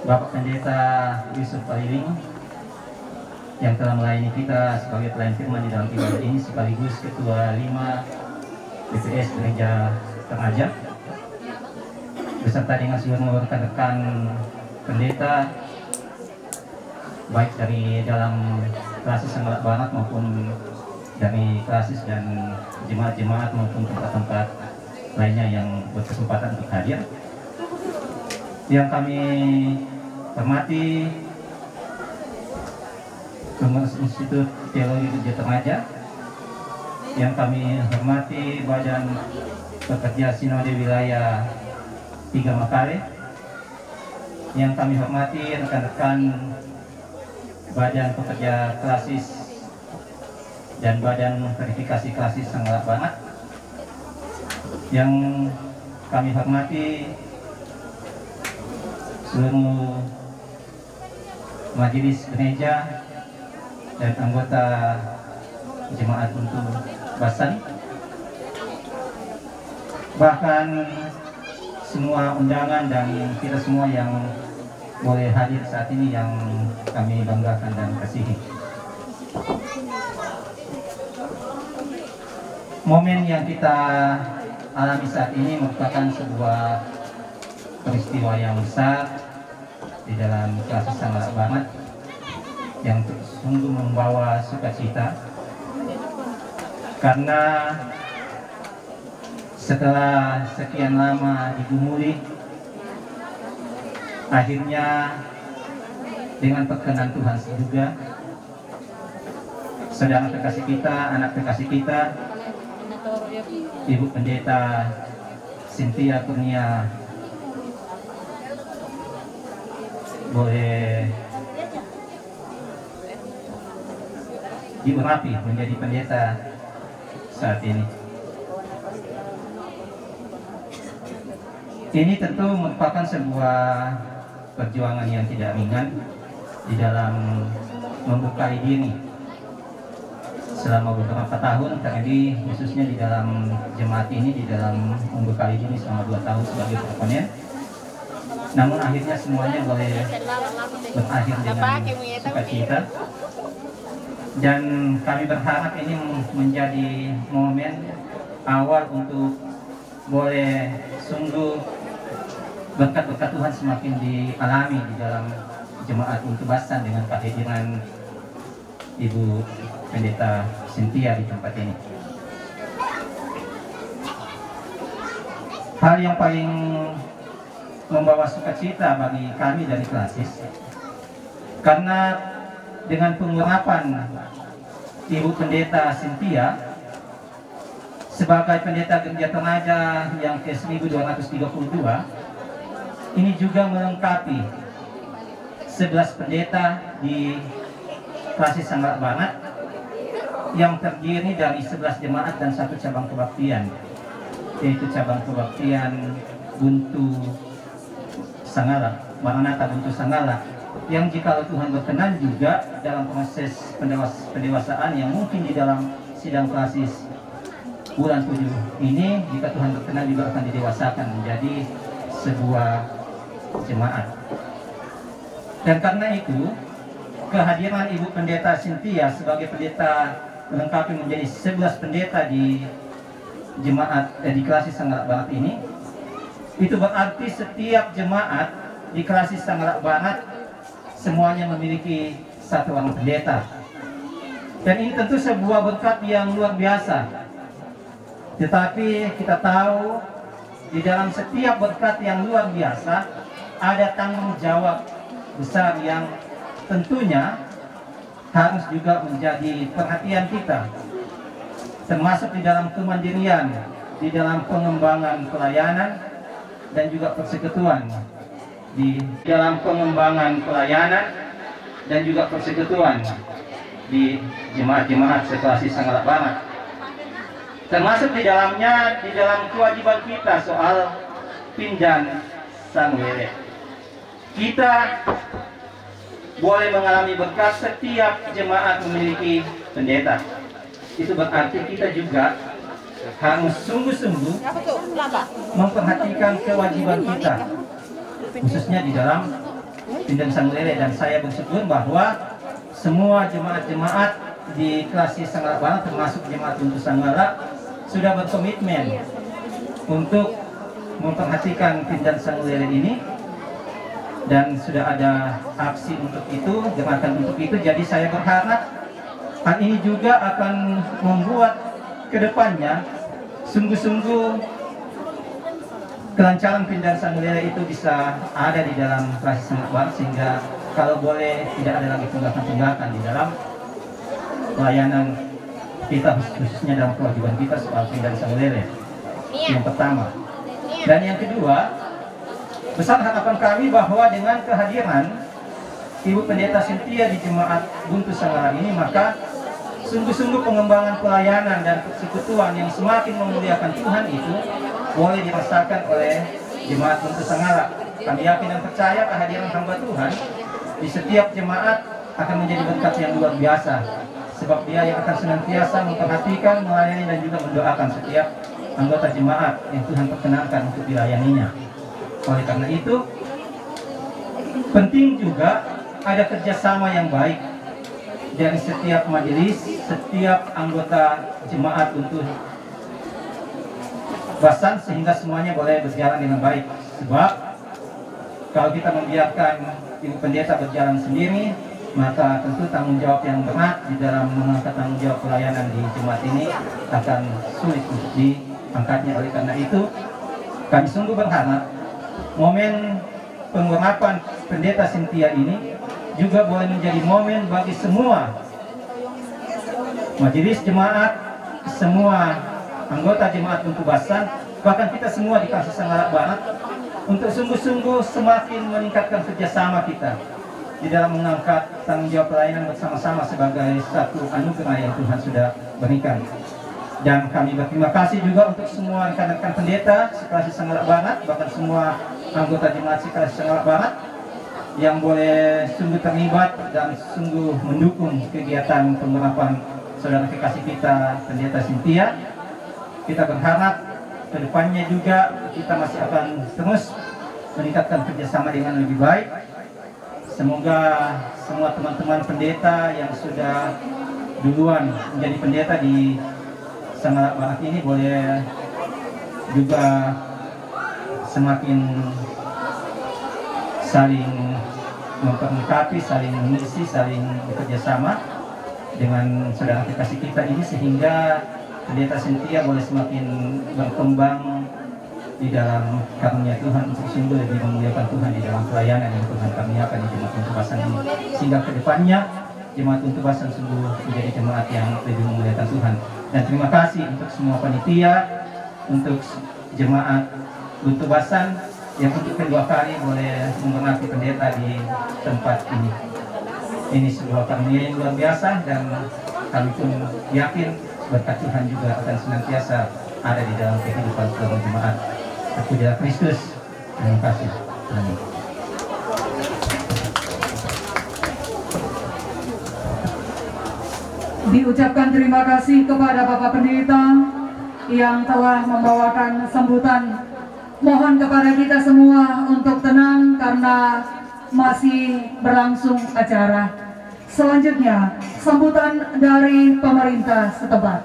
K: Bapak Pendeta Yusuf Paliling yang telah melayani kita sebagai pelayan firman di dalam ibadah ini, sekaligus Ketua 5 BPS Gereja Toraja, beserta dengan seluruh rekan-rekan pendeta baik dari dalam Kolasi Sanggala Barat maupun dari klasis dan jemaat-jemaat maupun tempat-tempat lainnya yang berkesempatan untuk hadir. Yang kami hormati Pengurus Institut Teologi Gereja Temaja, yang kami hormati Badan Pekerja Sinode Wilayah 3 Makale, yang kami hormati rekan-rekan Badan Pekerja Klasis dan Badan Verifikasi Klasis Sanggala Banat, yang kami hormati seluruh majelis gereja dan anggota jemaat untuk Basan, bahkan semua undangan dan kita semua yang boleh hadir saat ini yang kami banggakan dan kasihi. Momen yang kita alami saat ini merupakan sebuah peristiwa yang besar di dalam Klasis Sanggala Banat yang sungguh membawa sukacita, karena setelah sekian lama digumuli, akhirnya dengan perkenan Tuhan juga, saudara terkasih kita, anak terkasih kita, Ibu Pendeta Cynthia Kurnia boleh diurapi menjadi pendeta saat ini. Ini tentu merupakan sebuah perjuangan yang tidak ringan di dalam membukai diri selama beberapa tahun, terlebih khususnya di dalam jemaat ini, di dalam membukai diri selama 2 tahun sebagai proponen. Namun akhirnya semuanya boleh berakhir dengan sukacita. Dan kami berharap ini menjadi momen awal untuk boleh sungguh berkat-berkat Tuhan semakin dialami di dalam jemaat untuk Basan dengan kehadiran Ibu Pendeta Cynthia di tempat ini. Hal yang paling membawa sukacita bagi kami dari Klasis, karena dengan pengurapan Ibu Pendeta Cynthia sebagai pendeta Gereja Temaja yang ke-1232, ini juga melengkapi 11 pendeta di Klasis Sanggala Banat yang terdiri dari 11 jemaat dan 1 cabang kebaktian, yaitu cabang kebaktian Buntu Sanggala, Maranatha Buntu Sanggala, yang jika Tuhan berkenan juga dalam proses pendewasaan yang mungkin di dalam sidang Klasis bulan 7 ini, jika Tuhan berkenan juga akan didewasakan menjadi sebuah jemaat. Dan karena itu, kehadiran Ibu Pendeta Cynthia sebagai pendeta melengkapi menjadi 11 pendeta di jemaat di Klasis Sanggala Banat ini, itu berarti setiap jemaat di Klasis Sanggala Banat semuanya memiliki 1 orang pendeta. Dan ini tentu sebuah berkat yang luar biasa. Tetapi kita tahu di dalam setiap berkat yang luar biasa ada tanggung jawab besar yang tentunya harus juga menjadi perhatian kita, termasuk di dalam kemandirian, di dalam pengembangan pelayanan dan juga persekutuan, di dalam pengembangan pelayanan dan juga persekutuan di jemaat-jemaat seklasis Sanggala Banat, termasuk di dalamnya di dalam kewajiban kita soal pinjan sangwele. Kita boleh mengalami berkat setiap jemaat memiliki pendeta. Itu berarti kita juga harus sungguh-sungguh memperhatikan kewajiban kita, khususnya di dalam pinjam sangwele. Dan saya bersyukur bahwa semua jemaat-jemaat di Klasis Sanggala Banat, termasuk jemaat untuk Sanggala, sudah berkomitmen untuk memperhatikan pinjam sangwele ini, dan sudah ada aksi untuk itu, gerakan untuk itu. Jadi saya berharap Hal ini juga akan membuat kedepannya sungguh-sungguh kelancaran pindahan Sanggulele itu bisa ada di dalam Klasik Sangat Barat, sehingga kalau boleh tidak ada lagi tunggakan-tunggakan di dalam pelayanan kita, khususnya dalam kewajiban kita soal pindahan Sanggulele. Yang pertama. Dan yang kedua, besar harapan kami bahwa dengan kehadiran Ibu Pendeta Cynthia di Jemaat Buntu Sanggara ini, maka sungguh-sungguh pengembangan pelayanan dan persekutuan yang semakin memuliakan Tuhan itu boleh dirasakan oleh Jemaat Buntu Sanggara. Kami yakin dan percaya kehadiran hamba Tuhan di setiap jemaat akan menjadi berkat yang luar biasa, sebab dia yang akan senantiasa memperhatikan, melayani dan juga mendoakan setiap anggota jemaat yang Tuhan perkenankan untuk dilayaninya. Oleh karena itu, penting juga ada kerjasama yang baik dari setiap majelis, setiap anggota jemaat untuk Basan, sehingga semuanya boleh berjalan dengan baik. Sebab kalau kita membiarkan Ibu Pendeta berjalan sendiri, maka tentu tanggung jawab yang berat di dalam mengangkat tanggung jawab pelayanan di jemaat ini akan sulit untuk diangkatnya. Oleh karena itu, kami sungguh berharap momen pengurapan Pendeta Cynthia ini juga boleh menjadi momen bagi semua majelis jemaat, semua anggota jemaat Buntu Basan, bahkan kita semua di Klasik Sanggara Barat, untuk sungguh-sungguh semakin meningkatkan kerjasama kita di dalam mengangkat tanggung jawab pelayanan bersama-sama sebagai satu anugerah yang Tuhan sudah berikan. Dan kami berterima kasih juga untuk semua rekan-rekan pendeta Klasik Sanggara Barat, bahkan semua anggota jemaat Klasik Sanggara Barat yang boleh sungguh terlibat dan sungguh mendukung kegiatan pengurapan saudara kekasih kita Pendeta Cynthia. Kita berharap kedepannya juga kita masih akan terus meningkatkan kerjasama dengan lebih baik. Semoga semua teman-teman pendeta yang sudah duluan menjadi pendeta di Sanggara Barat ini boleh juga semakin saling memperlengkapi, saling mengisi, saling bekerjasama dengan saudara kekasih kita ini, sehingga Pendeta Cynthia boleh semakin berkembang di dalam karunia Tuhan untuk sungguh lebih memuliakan Tuhan di dalam pelayanan yang Tuhan karuniakan di Jemaat Buntu Basan ini, sehingga kedepannya Jemaat Buntu Basan sungguh menjadi jemaat yang lebih memuliakan Tuhan. Dan terima kasih untuk semua panitia, untuk Jemaat Buntu Basan yang untuk kedua kali boleh memberkati pendeta di tempat ini. Ini sebuah karunia yang luar biasa, dan kami pun yakin berkat Tuhan juga akan senantiasa ada di dalam kehidupan seluruh jemaat. Terpujilah Kristus. Terima kasih. Amin.
I: Diucapkan terima kasih kepada Bapak Pendeta yang telah membawakan sambutan. Mohon kepada kita semua untuk tenang karena masih berlangsung acara. Selanjutnya, sambutan dari pemerintah setempat.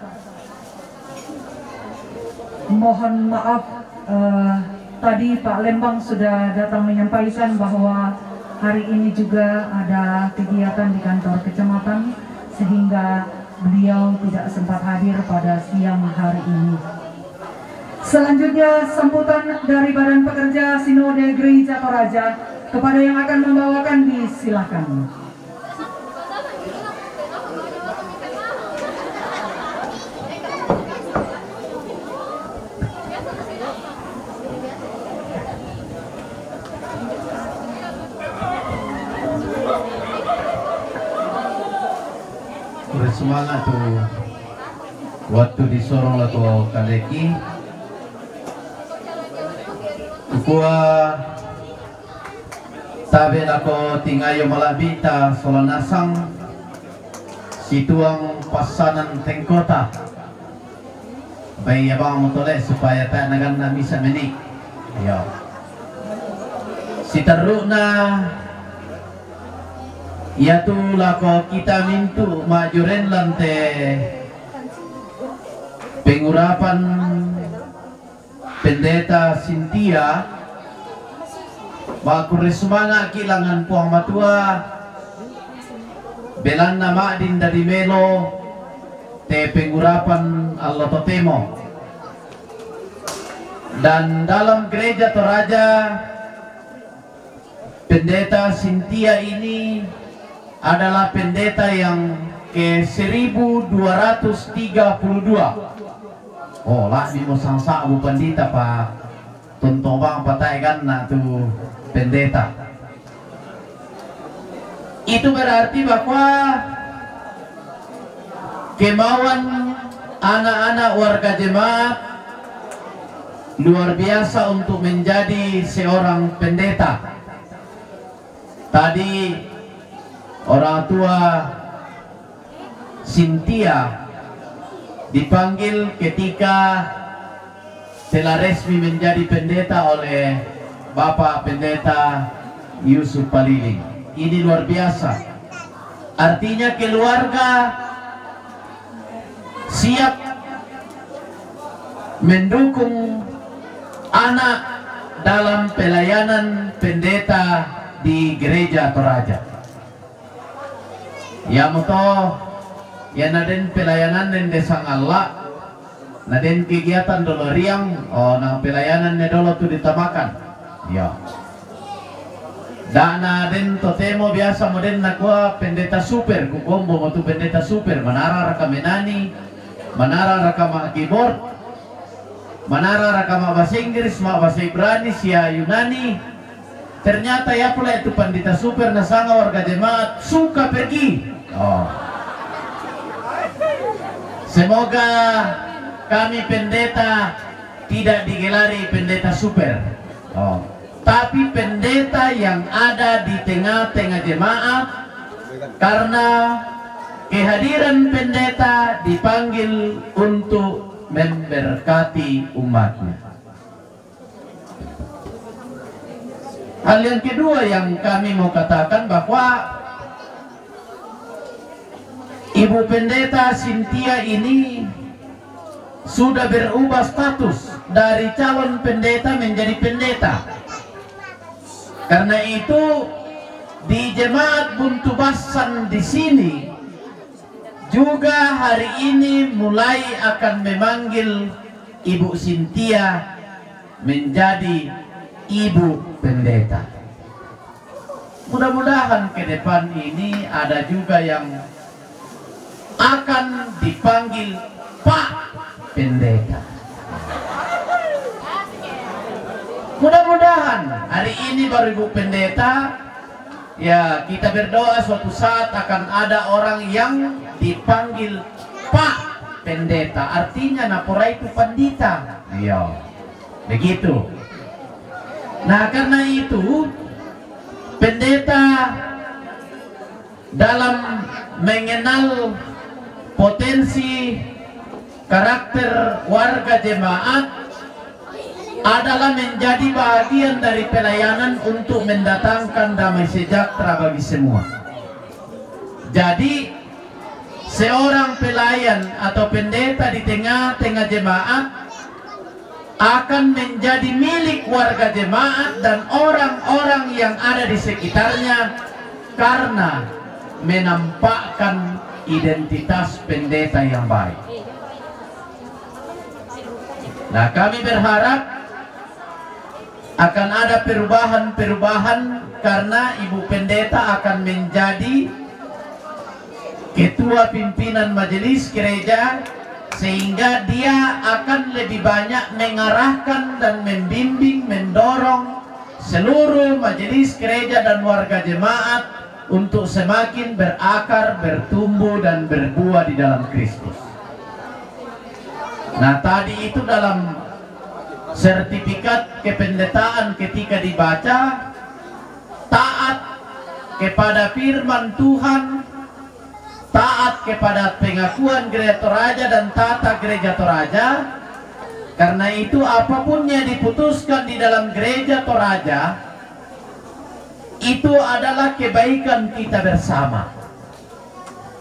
I: Mohon maaf, tadi Pak Lembang sudah datang menyampaikan bahwa hari ini juga ada kegiatan di kantor kecamatan, sehingga beliau tidak sempat hadir pada siang hari ini. Selanjutnya, sambutan dari Badan Pekerja Sinode Gereja Toraja. Kepada yang akan membawakan, disilakan.
L: Bersemangat tuh waktu disorong lato kaleki ukua tabe lako tingayo malabita solanasang situang pasanan tengkota bayi abang motole supaya tak nagan na misa menik yo sitaru na yaitu lako kita mintu majuren lante pengurapan Pendeta Cynthia makurismana kilangan puang matua belan nama din dari melo te pengurapan Allah Totemo. Dan dalam gereja Toraja, pendeta Cynthia ini adalah pendeta yang ke 1232. Oh lah di Mosangsa Abu Pandita Pak Tontobang pataikan na tu pendeta. Itu berarti bahwa kemauan anak-anak warga jemaat luar biasa untuk menjadi seorang pendeta. Tadi orang tua Cynthia dipanggil ketika telah resmi menjadi pendeta oleh Bapak Pendeta Yusuf Paliling. Ini luar biasa. Artinya keluarga siap mendukung anak dalam pelayanan pendeta di gereja Toraja. Ya moto ya naden pelayanan den desang Allah, naden kegiatan dolo riang, oh nang pelayanan ne dolo tu ditamakan. Ya. Dana den totemo biasa moden nakwa pendeta super, kukombo mo tu pendeta super, manara rakamenani, manara rakama keyboard, manara rakama bahasa Inggris, bahasa Ibrani, sia Yunani. Ternyata ya pula itu pendeta super nasanga warga jemaat suka pergi. Oh. Semoga kami pendeta tidak digelari pendeta super. Oh. Tapi pendeta yang ada di tengah-tengah jemaat, karena kehadiran pendeta dipanggil untuk memberkati umatnya. Hal yang kedua yang kami mau katakan bahwa Ibu Pendeta Cynthia ini sudah berubah status dari calon pendeta menjadi pendeta. Karena itu di jemaat Buntu Basan di sini juga hari ini mulai akan memanggil Ibu Cynthia menjadi Ibu Pendeta. Mudah-mudahan ke depan ini ada juga yang akan dipanggil Pak Pendeta. Mudah-mudahan hari ini baru Ibu Pendeta, ya kita berdoa suatu saat akan ada orang yang dipanggil Pak Pendeta, artinya napora itu pandita. Iya, begitu. Nah karena itu pendeta dalam mengenal potensi karakter warga jemaat adalah menjadi bagian dari pelayanan untuk mendatangkan damai sejahtera bagi semua. Jadi seorang pelayan atau pendeta di tengah-tengah jemaat akan menjadi milik warga jemaat dan orang-orang yang ada di sekitarnya karena menampakkan identitas pendeta yang baik. Nah kami berharap akan ada perubahan-perubahan karena Ibu Pendeta akan menjadi ketua pimpinan majelis gereja, sehingga dia akan lebih banyak mengarahkan dan membimbing, mendorong seluruh majelis gereja dan warga jemaat untuk semakin berakar, bertumbuh dan berbuah di dalam Kristus. Nah tadi itu dalam sertifikat kependetaan ketika dibaca, taat kepada firman Tuhan, taat kepada pengakuan gereja Toraja dan tata gereja Toraja. Karena itu apapun yang diputuskan di dalam gereja Toraja itu adalah kebaikan kita bersama.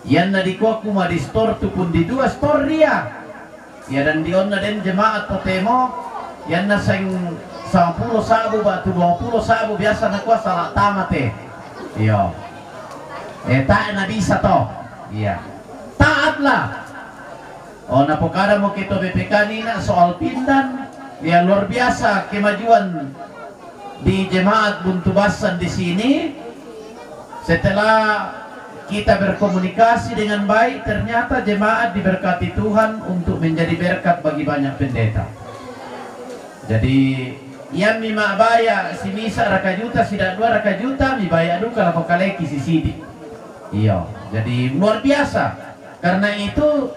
L: Yang nadiko kuma di store tu pun di dua store dia. Ya dan di onna den jemaat totemo yang naseng 10 sabu batu 20 sabu biasa nak kuasa lah tamat eh. Iya. Tak na bisa toh. Iya. Taatlah. Oh, napokada mo kita BPK nina soal pindan. Ya luar biasa kemajuan di jemaat Buntubasan di sini. Setelah kita berkomunikasi dengan baik, ternyata jemaat diberkati Tuhan untuk menjadi berkat bagi banyak pendeta. Jadi yang mima baya si misa raka juta, sida dua raka juta, mi baya duka lako kaleki si sidi. Iya, jadi luar biasa. Karena itu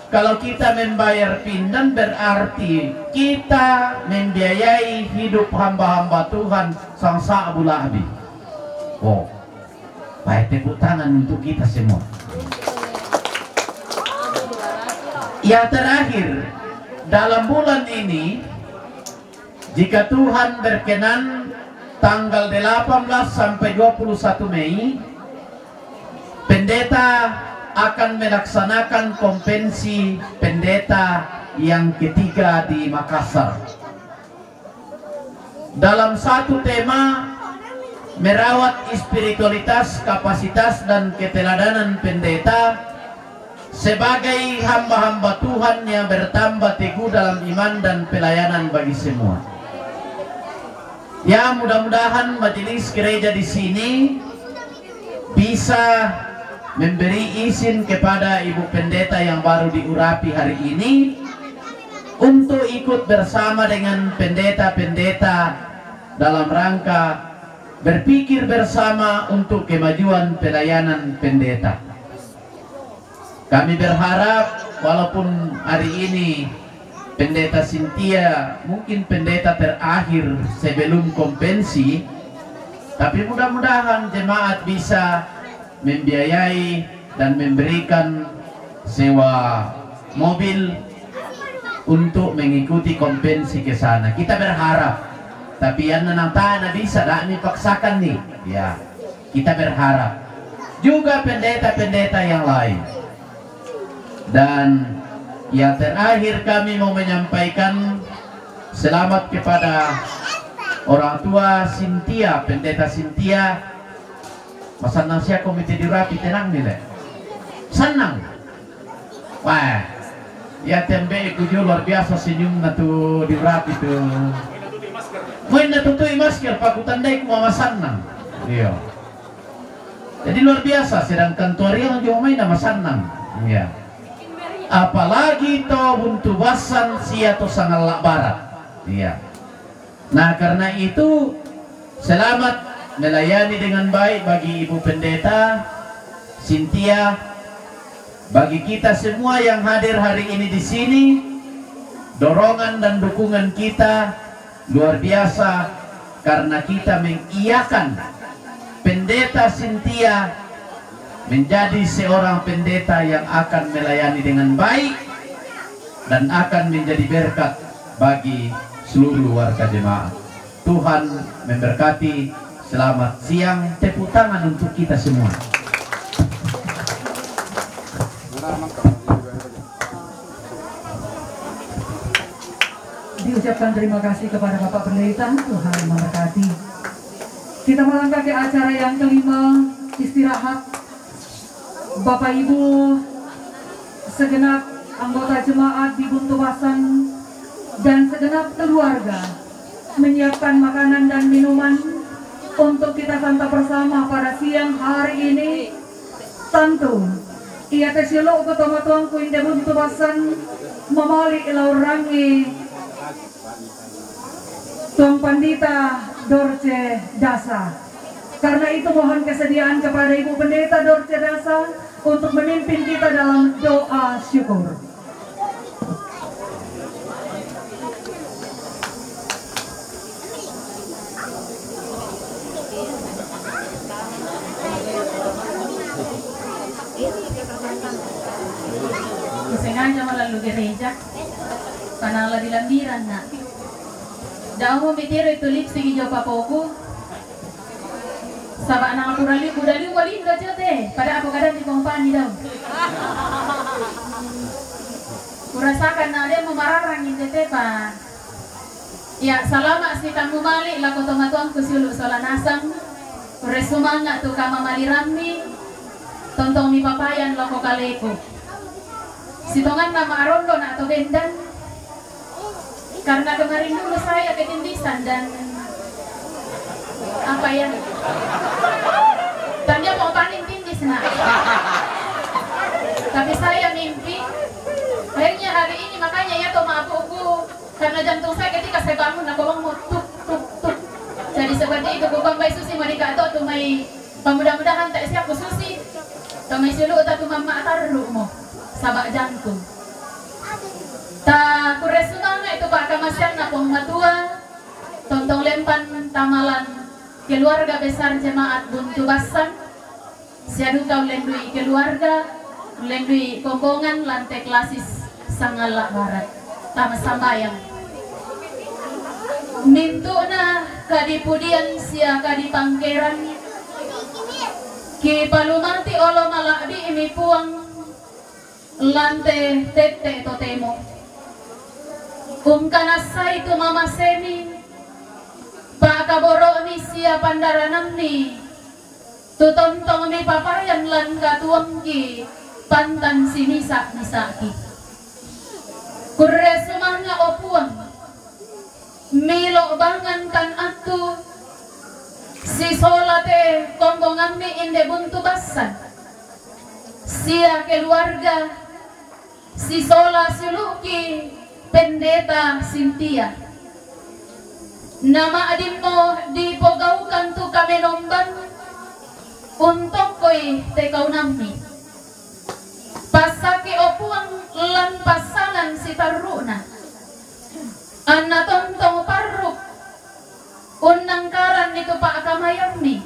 L: kalau kita membayar pindan berarti kita membiayai hidup hamba-hamba Tuhan sang Sa'bu Lahbi. Oh, baik tepuk tangan untuk kita semua. Yang terakhir, dalam bulan ini, jika Tuhan berkenan, tanggal 18 sampai 21 Mei, pendeta akan melaksanakan konvensi pendeta yang ketiga di Makassar. Dalam satu tema, merawat spiritualitas, kapasitas, dan keteladanan pendeta sebagai hamba-hamba Tuhan yang bertambah teguh dalam iman dan pelayanan bagi semua. Ya, mudah-mudahan majelis gereja di sini bisa memberi izin kepada Ibu Pendeta yang baru diurapi hari ini untuk ikut bersama dengan pendeta-pendeta dalam rangka berpikir bersama untuk kemajuan pelayanan pendeta. Kami berharap walaupun hari ini Pendeta Cynthia mungkin pendeta terakhir sebelum konvensi, tapi mudah-mudahan jemaat bisa membiayai dan memberikan sewa mobil untuk mengikuti konvensi ke sana. Kita berharap, tapi yang nanang tanah bisa tak dipaksakan nih. Ya, kita berharap juga pendeta-pendeta yang lain. Dan yang terakhir kami mau menyampaikan selamat kepada orang tua Cynthia, Pendeta Cynthia. Masanang siya komite diurapi tenang nila. Senang. Wah, ya tembe kujo luar biasa senyum na tu diurapi tu. Moy natutui masker pakutandai ko mamasanang. Iya. Jadi luar biasa, sedangkan tuariang juga may namasanang. Iya. Apalagi to Buntubasan siya to Sangalak Barat. Iya. Nah, karena itu selamat melayani dengan baik bagi Ibu Pendeta Cynthia, bagi kita semua yang hadir hari ini di sini. Dorongan dan dukungan kita luar biasa karena kita mengiyakan Pendeta Cynthia menjadi seorang pendeta yang akan melayani dengan baik dan akan menjadi berkat bagi seluruh warga jemaat. Tuhan memberkati. Selamat siang, tepuk tangan untuk kita semua.
I: Diucapkan terima kasih kepada Bapak Pendeta, Tuhan memberkati. Kita melangkah ke acara yang kelima, istirahat. Bapak Ibu, segenap anggota jemaat di Buntubasan dan segenap keluarga menyiapkan makanan dan minuman untuk kita santap bersama pada siang hari ini. Tentu ia tesilok ke tomatuang kuin de Buntubasan memali ilaurangi Tuang Pandita Dorce Dasa. Karena itu mohon kesediaan kepada Ibu Pendeta Dorce Dasa untuk memimpin kita dalam doa syukur.
H: Sengaja melalui gereja panala di lambiran na daw mo mitiro itu lipsing ijo papoku sabak nang kurali budali walin do jote pada apa kadang di kompani daw kurasakan na dia memararang intete pa ya salama si tamu mali lako tomatuang kusiulu solanasang resumanga tu kama malirami tontong mi papayan loko kaleko. Sitongan nama Arondo na atau Bendan. Karena kemarin dulu saya ketindisan dan apa ya? Tanya mau paling tindis nak. Tapi saya mimpi. Akhirnya hari ini makanya ya toh maafku karena jantung saya ketika saya bangun aku mau tuk tuk tuk. Jadi seperti itu bukan bayi susi mereka atau tuh mai mudah-mudahan tak siap susi. Tomai sulu atau mama taruh mo sabak jantung. Ta kuresumanga itu Pak Kamasyan na pengmatua tontong lempan tamalan keluarga besar jemaat Buntu Basan. Siadu kau lendui keluarga lendui kombongan lantai klasis Sangalak Barat. Tama sambayang. Mintuna kadipudian sia kadipangkeran ki palumati olo malakdi imi puang lante tete totemo kanasa itu mama semi pak kaboro mi sia pandaranam ni tutontong mi papayan lan katuang ki pantan si misa misaki kurre sumanga opuang milo bangan kan atu si solate kombongan mi inde Buntu Basan sia keluarga si sola suluki pendeta Cynthia nama adimmo dipogaukan tu kami nomban untuk koi tekau nami pasake opuang lan pasangan si taruna anna tontong parruk unangkaran itu Pak Kamayami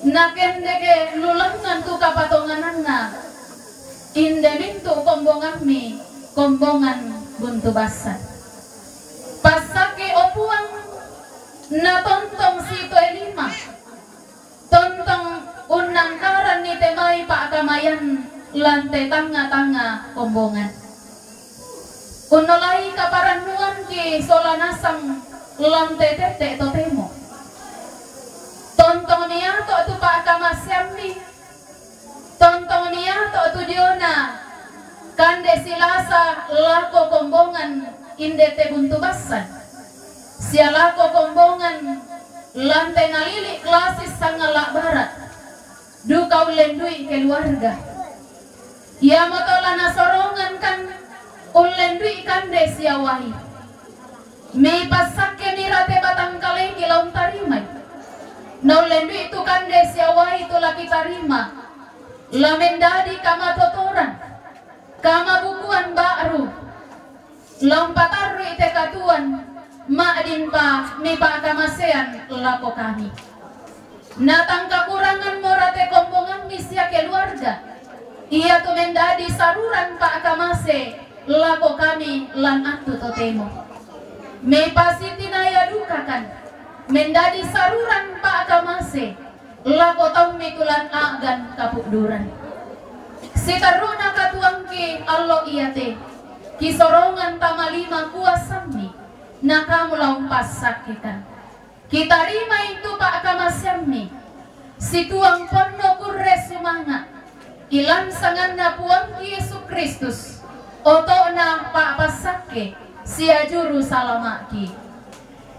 H: nakendege lulangan tu kapatonganan na inde mintu kombongan mi kombongan Buntu Basan pasake opuang na tontong sito elima tontong unangkaran ni temai Pak Kamayan lantai tanga-tanga kombongan unolai kaparan nuan ki solanasang lantai tete totemo tontong niya to tu Pak Kamasyami tontong niya to tu Diona kande silasa lako kombongan indete Buntu Basan sia lako kombongan lantai nalili klasis Sangalak Barat dukau lendui keluarga ya motolana sorongan kan ulendui kande siawahi me pasake mirate batang kaleng laun tarimai na ulendui itu kande siawahi itu laki tarima lamendadi kama totoran kama bukuan baru lompataru ite katuan maadin pa mi Pak Kamasean lako kami natang kakurangan morate kombongan misia keluarga ia tu mendadi saruran Pak Kamase lako kami lan atu totemo me pasitinaya dukakan mendadi saruran Pak Kamase lako tommi tulan agan kapukduran si taruna katuangki allo iyate kisorongan tamalima kuasami nakamulaw pasakitan kita rima itu Pak Kamasyami si tuang pono kurre sumanga ilan sangan na puang Yesus Kristus oto na Pak pasake sia juru salamaki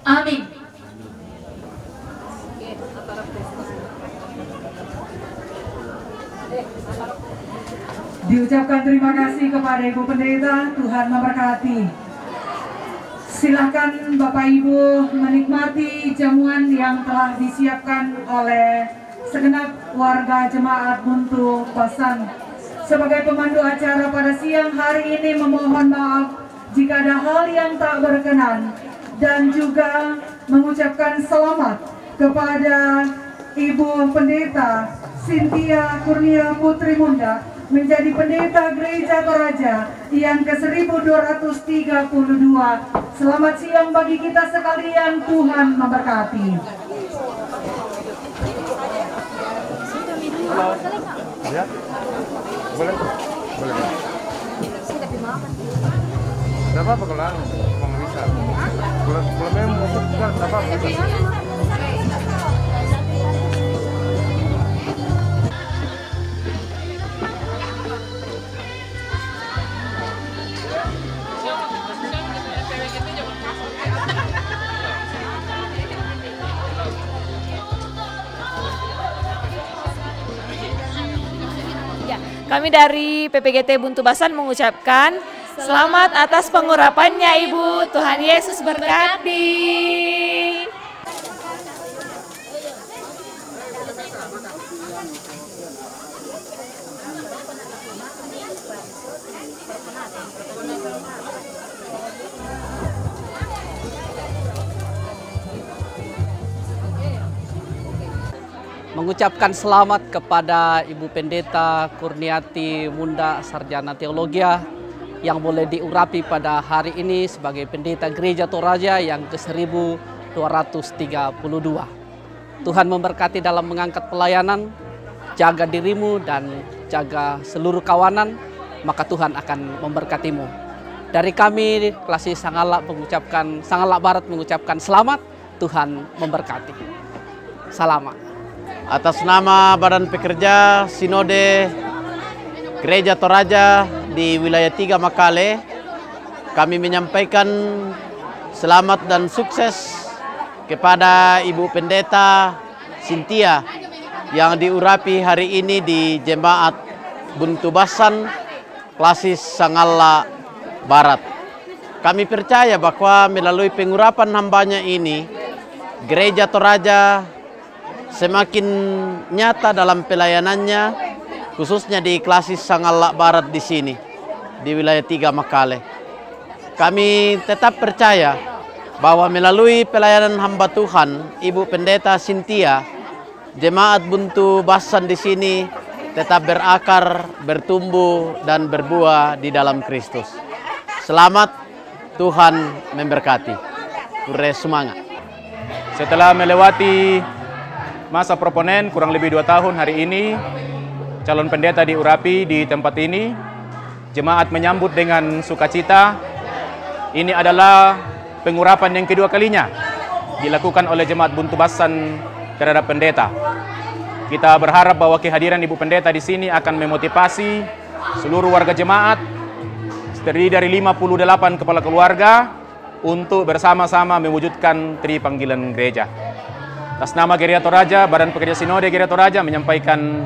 H: amin.
I: Diucapkan terima kasih kepada Ibu Pendeta, Tuhan memberkati. Silakan Bapak Ibu menikmati jamuan yang telah disiapkan oleh segenap warga jemaat Buntu Basan. Sebagai pemandu acara pada siang hari ini memohon maaf jika ada hal yang tak berkenan dan juga mengucapkan selamat kepada Ibu Pendeta Cynthia Kurnia Putri Munda menjadi pendeta Gereja Toraja yang ke-1232. Selamat siang bagi kita sekalian, Tuhan memberkati.
M: Ya, boleh. Tidak apa-apa kalau mau bisa. Kalau memang tidak apa-apa.
N: Kami dari PPGT Buntu Basan mengucapkan selamat atas pengurapannya Ibu. Tuhan Yesus berkati.
O: Mengucapkan selamat kepada Ibu Pendeta Kurniati Munda Sarjana Teologia yang boleh diurapi pada hari ini sebagai Pendeta Gereja Toraja yang ke-1232. Tuhan memberkati dalam mengangkat pelayanan, jaga dirimu dan jaga seluruh kawanan, maka Tuhan akan memberkatimu. Dari kami, Klasi Sangalak Barat mengucapkan selamat, Tuhan memberkati. Selamat.
L: Atas nama Badan Pekerja Sinode Gereja Toraja di wilayah 3 Makale, kami menyampaikan selamat dan sukses kepada Ibu Pendeta Cynthia yang diurapi hari ini di Jemaat Buntu Basan, Klasis Sangalak Barat. Kami percaya bahwa melalui pengurapan hambanya ini, Gereja Toraja semakin nyata dalam pelayanannya, khususnya di Klasis Sangalak Barat di sini, di wilayah 3 Makale. Kami tetap percaya bahwa melalui pelayanan hamba Tuhan, Ibu Pendeta Cynthia, Jemaat Buntu Basan di sini tetap berakar, bertumbuh, dan berbuah di dalam Kristus. Selamat, Tuhan memberkati. Ure semangat.
E: Setelah melewati masa proponen kurang lebih 2 tahun hari ini, calon pendeta diurapi di tempat ini. Jemaat menyambut dengan sukacita. Ini adalah pengurapan yang kedua kalinya dilakukan oleh Jemaat Buntu Basan terhadap pendeta. Kita berharap bahwa kehadiran Ibu Pendeta di sini akan memotivasi seluruh warga jemaat, terdiri dari 58 kepala keluarga, untuk bersama-sama mewujudkan tri panggilan gereja. Atas nama Gereja Toraja, Badan Pekerja Sinode Gereja Toraja menyampaikan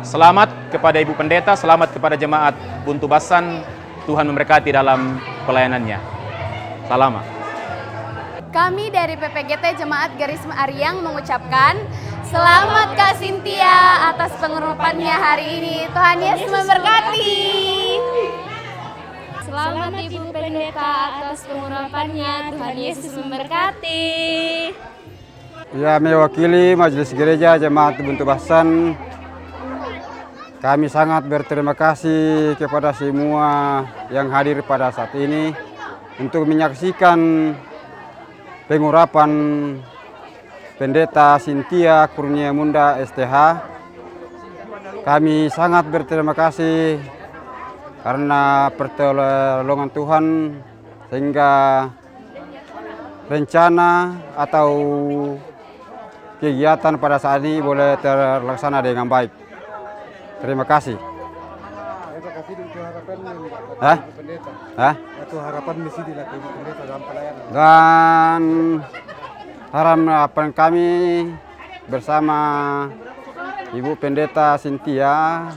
E: selamat kepada Ibu Pendeta, selamat kepada Jemaat Buntu Basan. Tuhan memberkati dalam pelayanannya. Selamat.
P: Kami dari PPGT Jemaat Garisma Ariang mengucapkan selamat Kak Cynthia atas pengurapannya hari ini. Tuhan Yesus memberkati.
Q: Selamat Ibu Pendeta atas pengurapannya. Tuhan Yesus memberkati.
J: Ya, mewakili Majelis Gereja Jemaat Buntu Basan, kami sangat berterima kasih kepada semua yang hadir pada saat ini untuk menyaksikan pengurapan Pendeta Cynthia Kurnia Munda STH. Kami sangat berterima kasih karena pertolongan Tuhan sehingga rencana atau kegiatan pada saat ini boleh terlaksana dengan baik. Terima kasih.
M: Itu harapan misi dilakukan pendeta dalam pelayanan.
J: Dan harapan kami bersama Ibu Pendeta Cynthia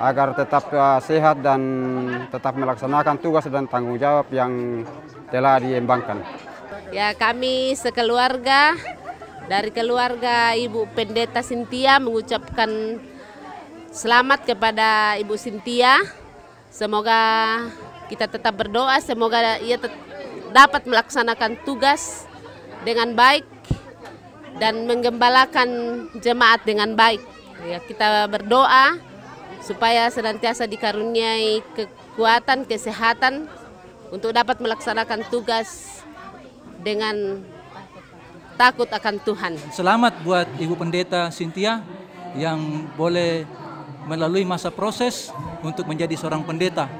J: agar tetap sehat dan tetap melaksanakan tugas dan tanggung jawab yang telah diembankan.
R: Ya, kami sekeluarga dari keluarga Ibu Pendeta Cynthia mengucapkan selamat kepada Ibu Cynthia. Semoga kita tetap berdoa, semoga ia dapat melaksanakan tugas dengan baik dan menggembalakan jemaat dengan baik. Ya, kita berdoa supaya senantiasa dikaruniai kekuatan, kesehatan untuk dapat melaksanakan tugas dengan takut akan Tuhan.
S: Selamat buat Ibu Pendeta Cynthia yang boleh melalui masa proses untuk menjadi seorang pendeta.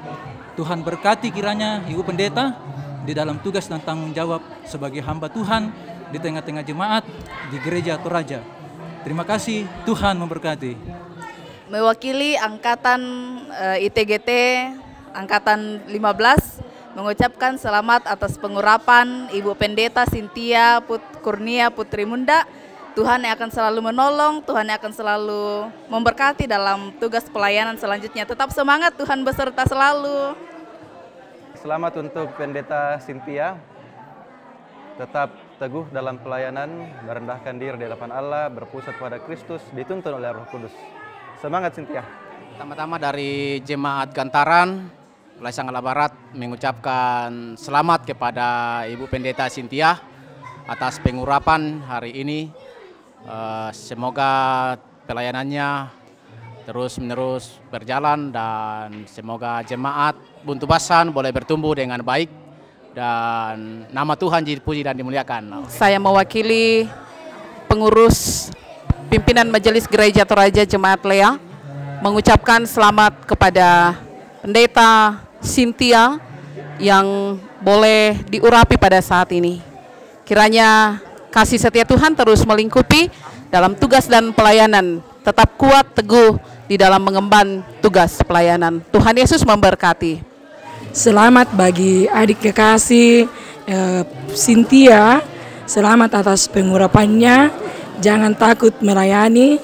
S: Tuhan berkati kiranya Ibu Pendeta di dalam tugas dan tanggung jawab sebagai hamba Tuhan di tengah-tengah jemaat di Gereja Toraja. Terima kasih, Tuhan memberkati.
T: Mewakili Angkatan ITGT Angkatan 15 mengucapkan selamat atas pengurapan Ibu Pendeta Cynthia Kurnia Putri Munda. Tuhan yang akan selalu menolong, Tuhan yang akan selalu memberkati dalam tugas pelayanan selanjutnya. Tetap semangat, Tuhan beserta selalu.
M: Selamat untuk Pendeta Cynthia. Tetap teguh dalam pelayanan, merendahkan diri di hadapan Allah, berpusat pada Kristus, dituntun oleh Roh Kudus. Semangat Cynthia.
U: Pertama-tama dari Jemaat Gantaran, Wilayah Sanggala Barat mengucapkan selamat kepada Ibu Pendeta Cynthia atas pengurapan hari ini. Semoga pelayanannya terus-menerus berjalan dan semoga jemaat Buntu Basan boleh bertumbuh dengan baik dan nama Tuhan dipuji dan dimuliakan.
T: Saya mewakili pengurus pimpinan Majelis Gereja Toraja Jemaat Lea mengucapkan selamat kepada Pendeta Cynthia yang boleh diurapi pada saat ini. Kiranya kasih setia Tuhan terus melingkupi dalam tugas dan pelayanan. Tetap kuat, teguh di dalam mengemban tugas pelayanan. Tuhan Yesus memberkati.
V: Selamat bagi adik kekasih Cynthia. Selamat atas pengurapannya. Jangan takut melayani.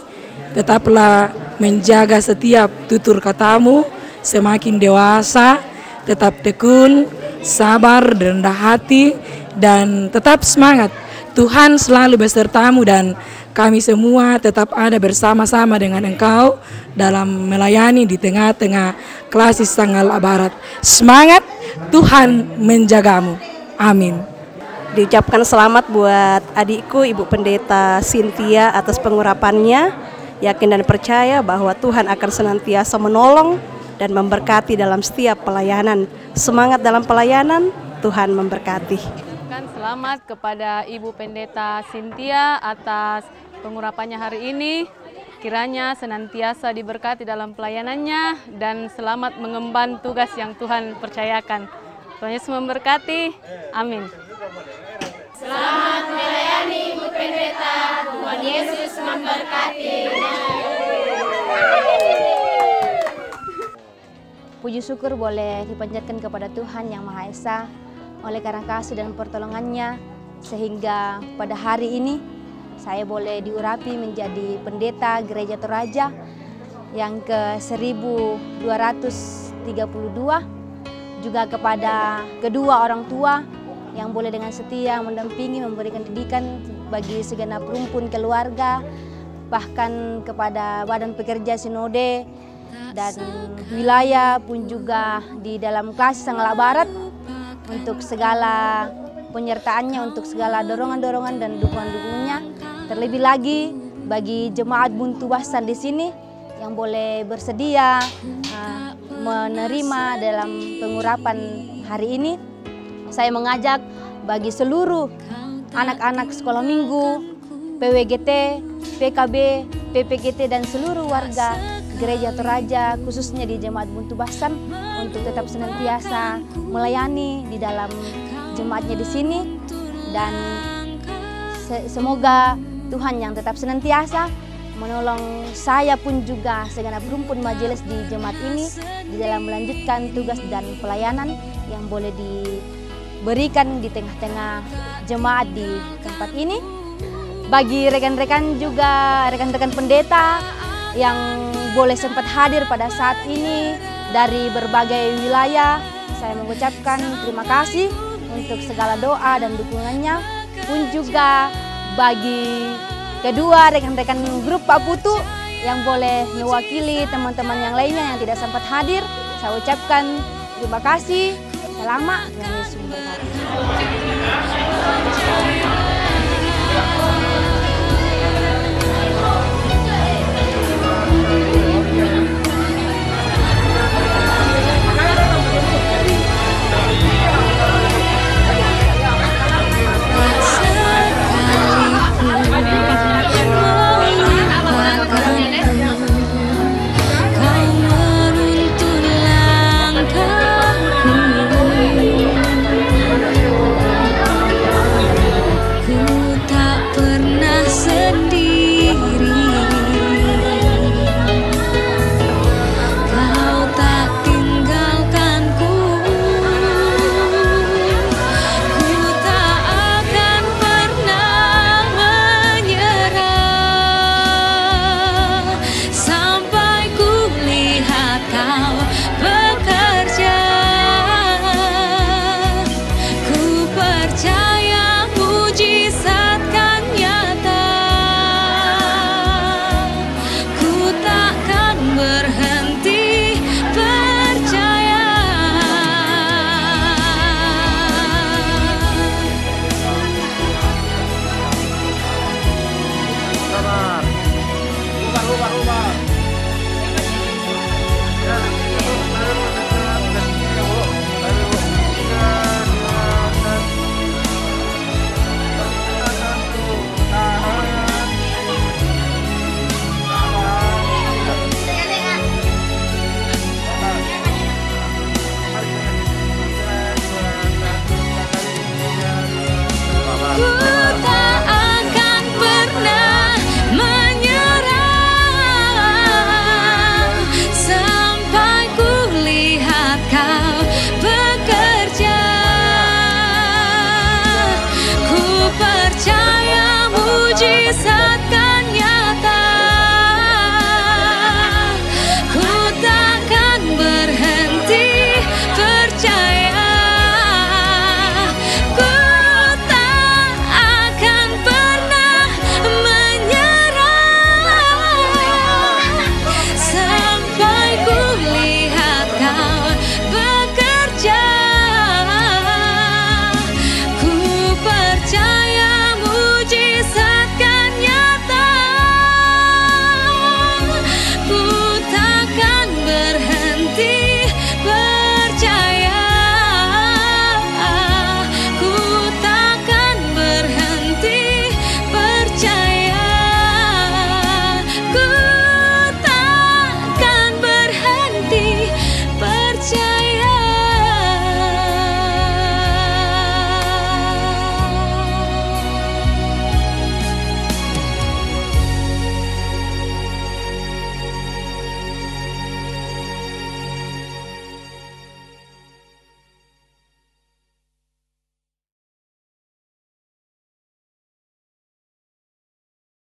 V: Tetaplah menjaga setiap tutur katamu. Semakin dewasa, tetap tekun, sabar, rendah hati, dan tetap semangat. Tuhan selalu besertamu dan kami semua tetap ada bersama-sama dengan engkau dalam melayani di tengah-tengah Klasis Sanggala Barat. Semangat, Tuhan menjagamu. Amin.
W: Diucapkan selamat buat adikku Ibu Pendeta Cynthia atas pengurapannya. Yakin dan percaya bahwa Tuhan akan senantiasa menolong dan memberkati dalam setiap pelayanan. Semangat dalam pelayanan, Tuhan memberkati.
X: Selamat kepada Ibu Pendeta Cynthia atas pengurapannya hari ini. Kiranya senantiasa diberkati dalam pelayanannya dan selamat mengemban tugas yang Tuhan percayakan. Tuhan Yesus memberkati. Amin.
Q: Selamat melayani Ibu Pendeta. Tuhan Yesus memberkati.
Y: Puji syukur boleh dipanjatkan kepada Tuhan Yang Maha Esa oleh karena kasih dan pertolongannya, sehingga pada hari ini saya boleh diurapi menjadi pendeta Gereja Toraja yang ke-1232, juga kepada kedua orang tua yang boleh dengan setia mendampingi, memberikan didikan bagi segenap rumpun keluarga, bahkan kepada Badan Pekerja Sinode dan wilayah pun juga di dalam Klasis Sanggala Barat, untuk segala penyertaannya, untuk segala dorongan-dorongan dan dukungan-dukungannya. Terlebih lagi bagi jemaat Buntu Basan di sini yang boleh bersedia menerima dalam pengurapan hari ini. Saya mengajak bagi seluruh anak-anak sekolah minggu, PWGT, PKB, PPGT dan seluruh warga Gereja Toraja, khususnya di Jemaat Buntu Basan, untuk tetap senantiasa melayani di dalam jemaatnya di sini, dan semoga Tuhan yang tetap senantiasa menolong saya pun juga segenap rumpun majelis di jemaat ini di dalam melanjutkan tugas dan pelayanan yang boleh diberikan di tengah-tengah jemaat di tempat ini. Bagi rekan-rekan juga, rekan-rekan pendeta yang boleh sempat hadir pada saat ini dari berbagai wilayah, saya mengucapkan terima kasih untuk segala doa dan dukungannya. Pun juga bagi kedua rekan-rekan grup Pak Putu yang boleh mewakili teman-teman yang lainnya yang tidak sempat hadir, saya ucapkan terima kasih. Selamat, Tuhan Yesus memberkati.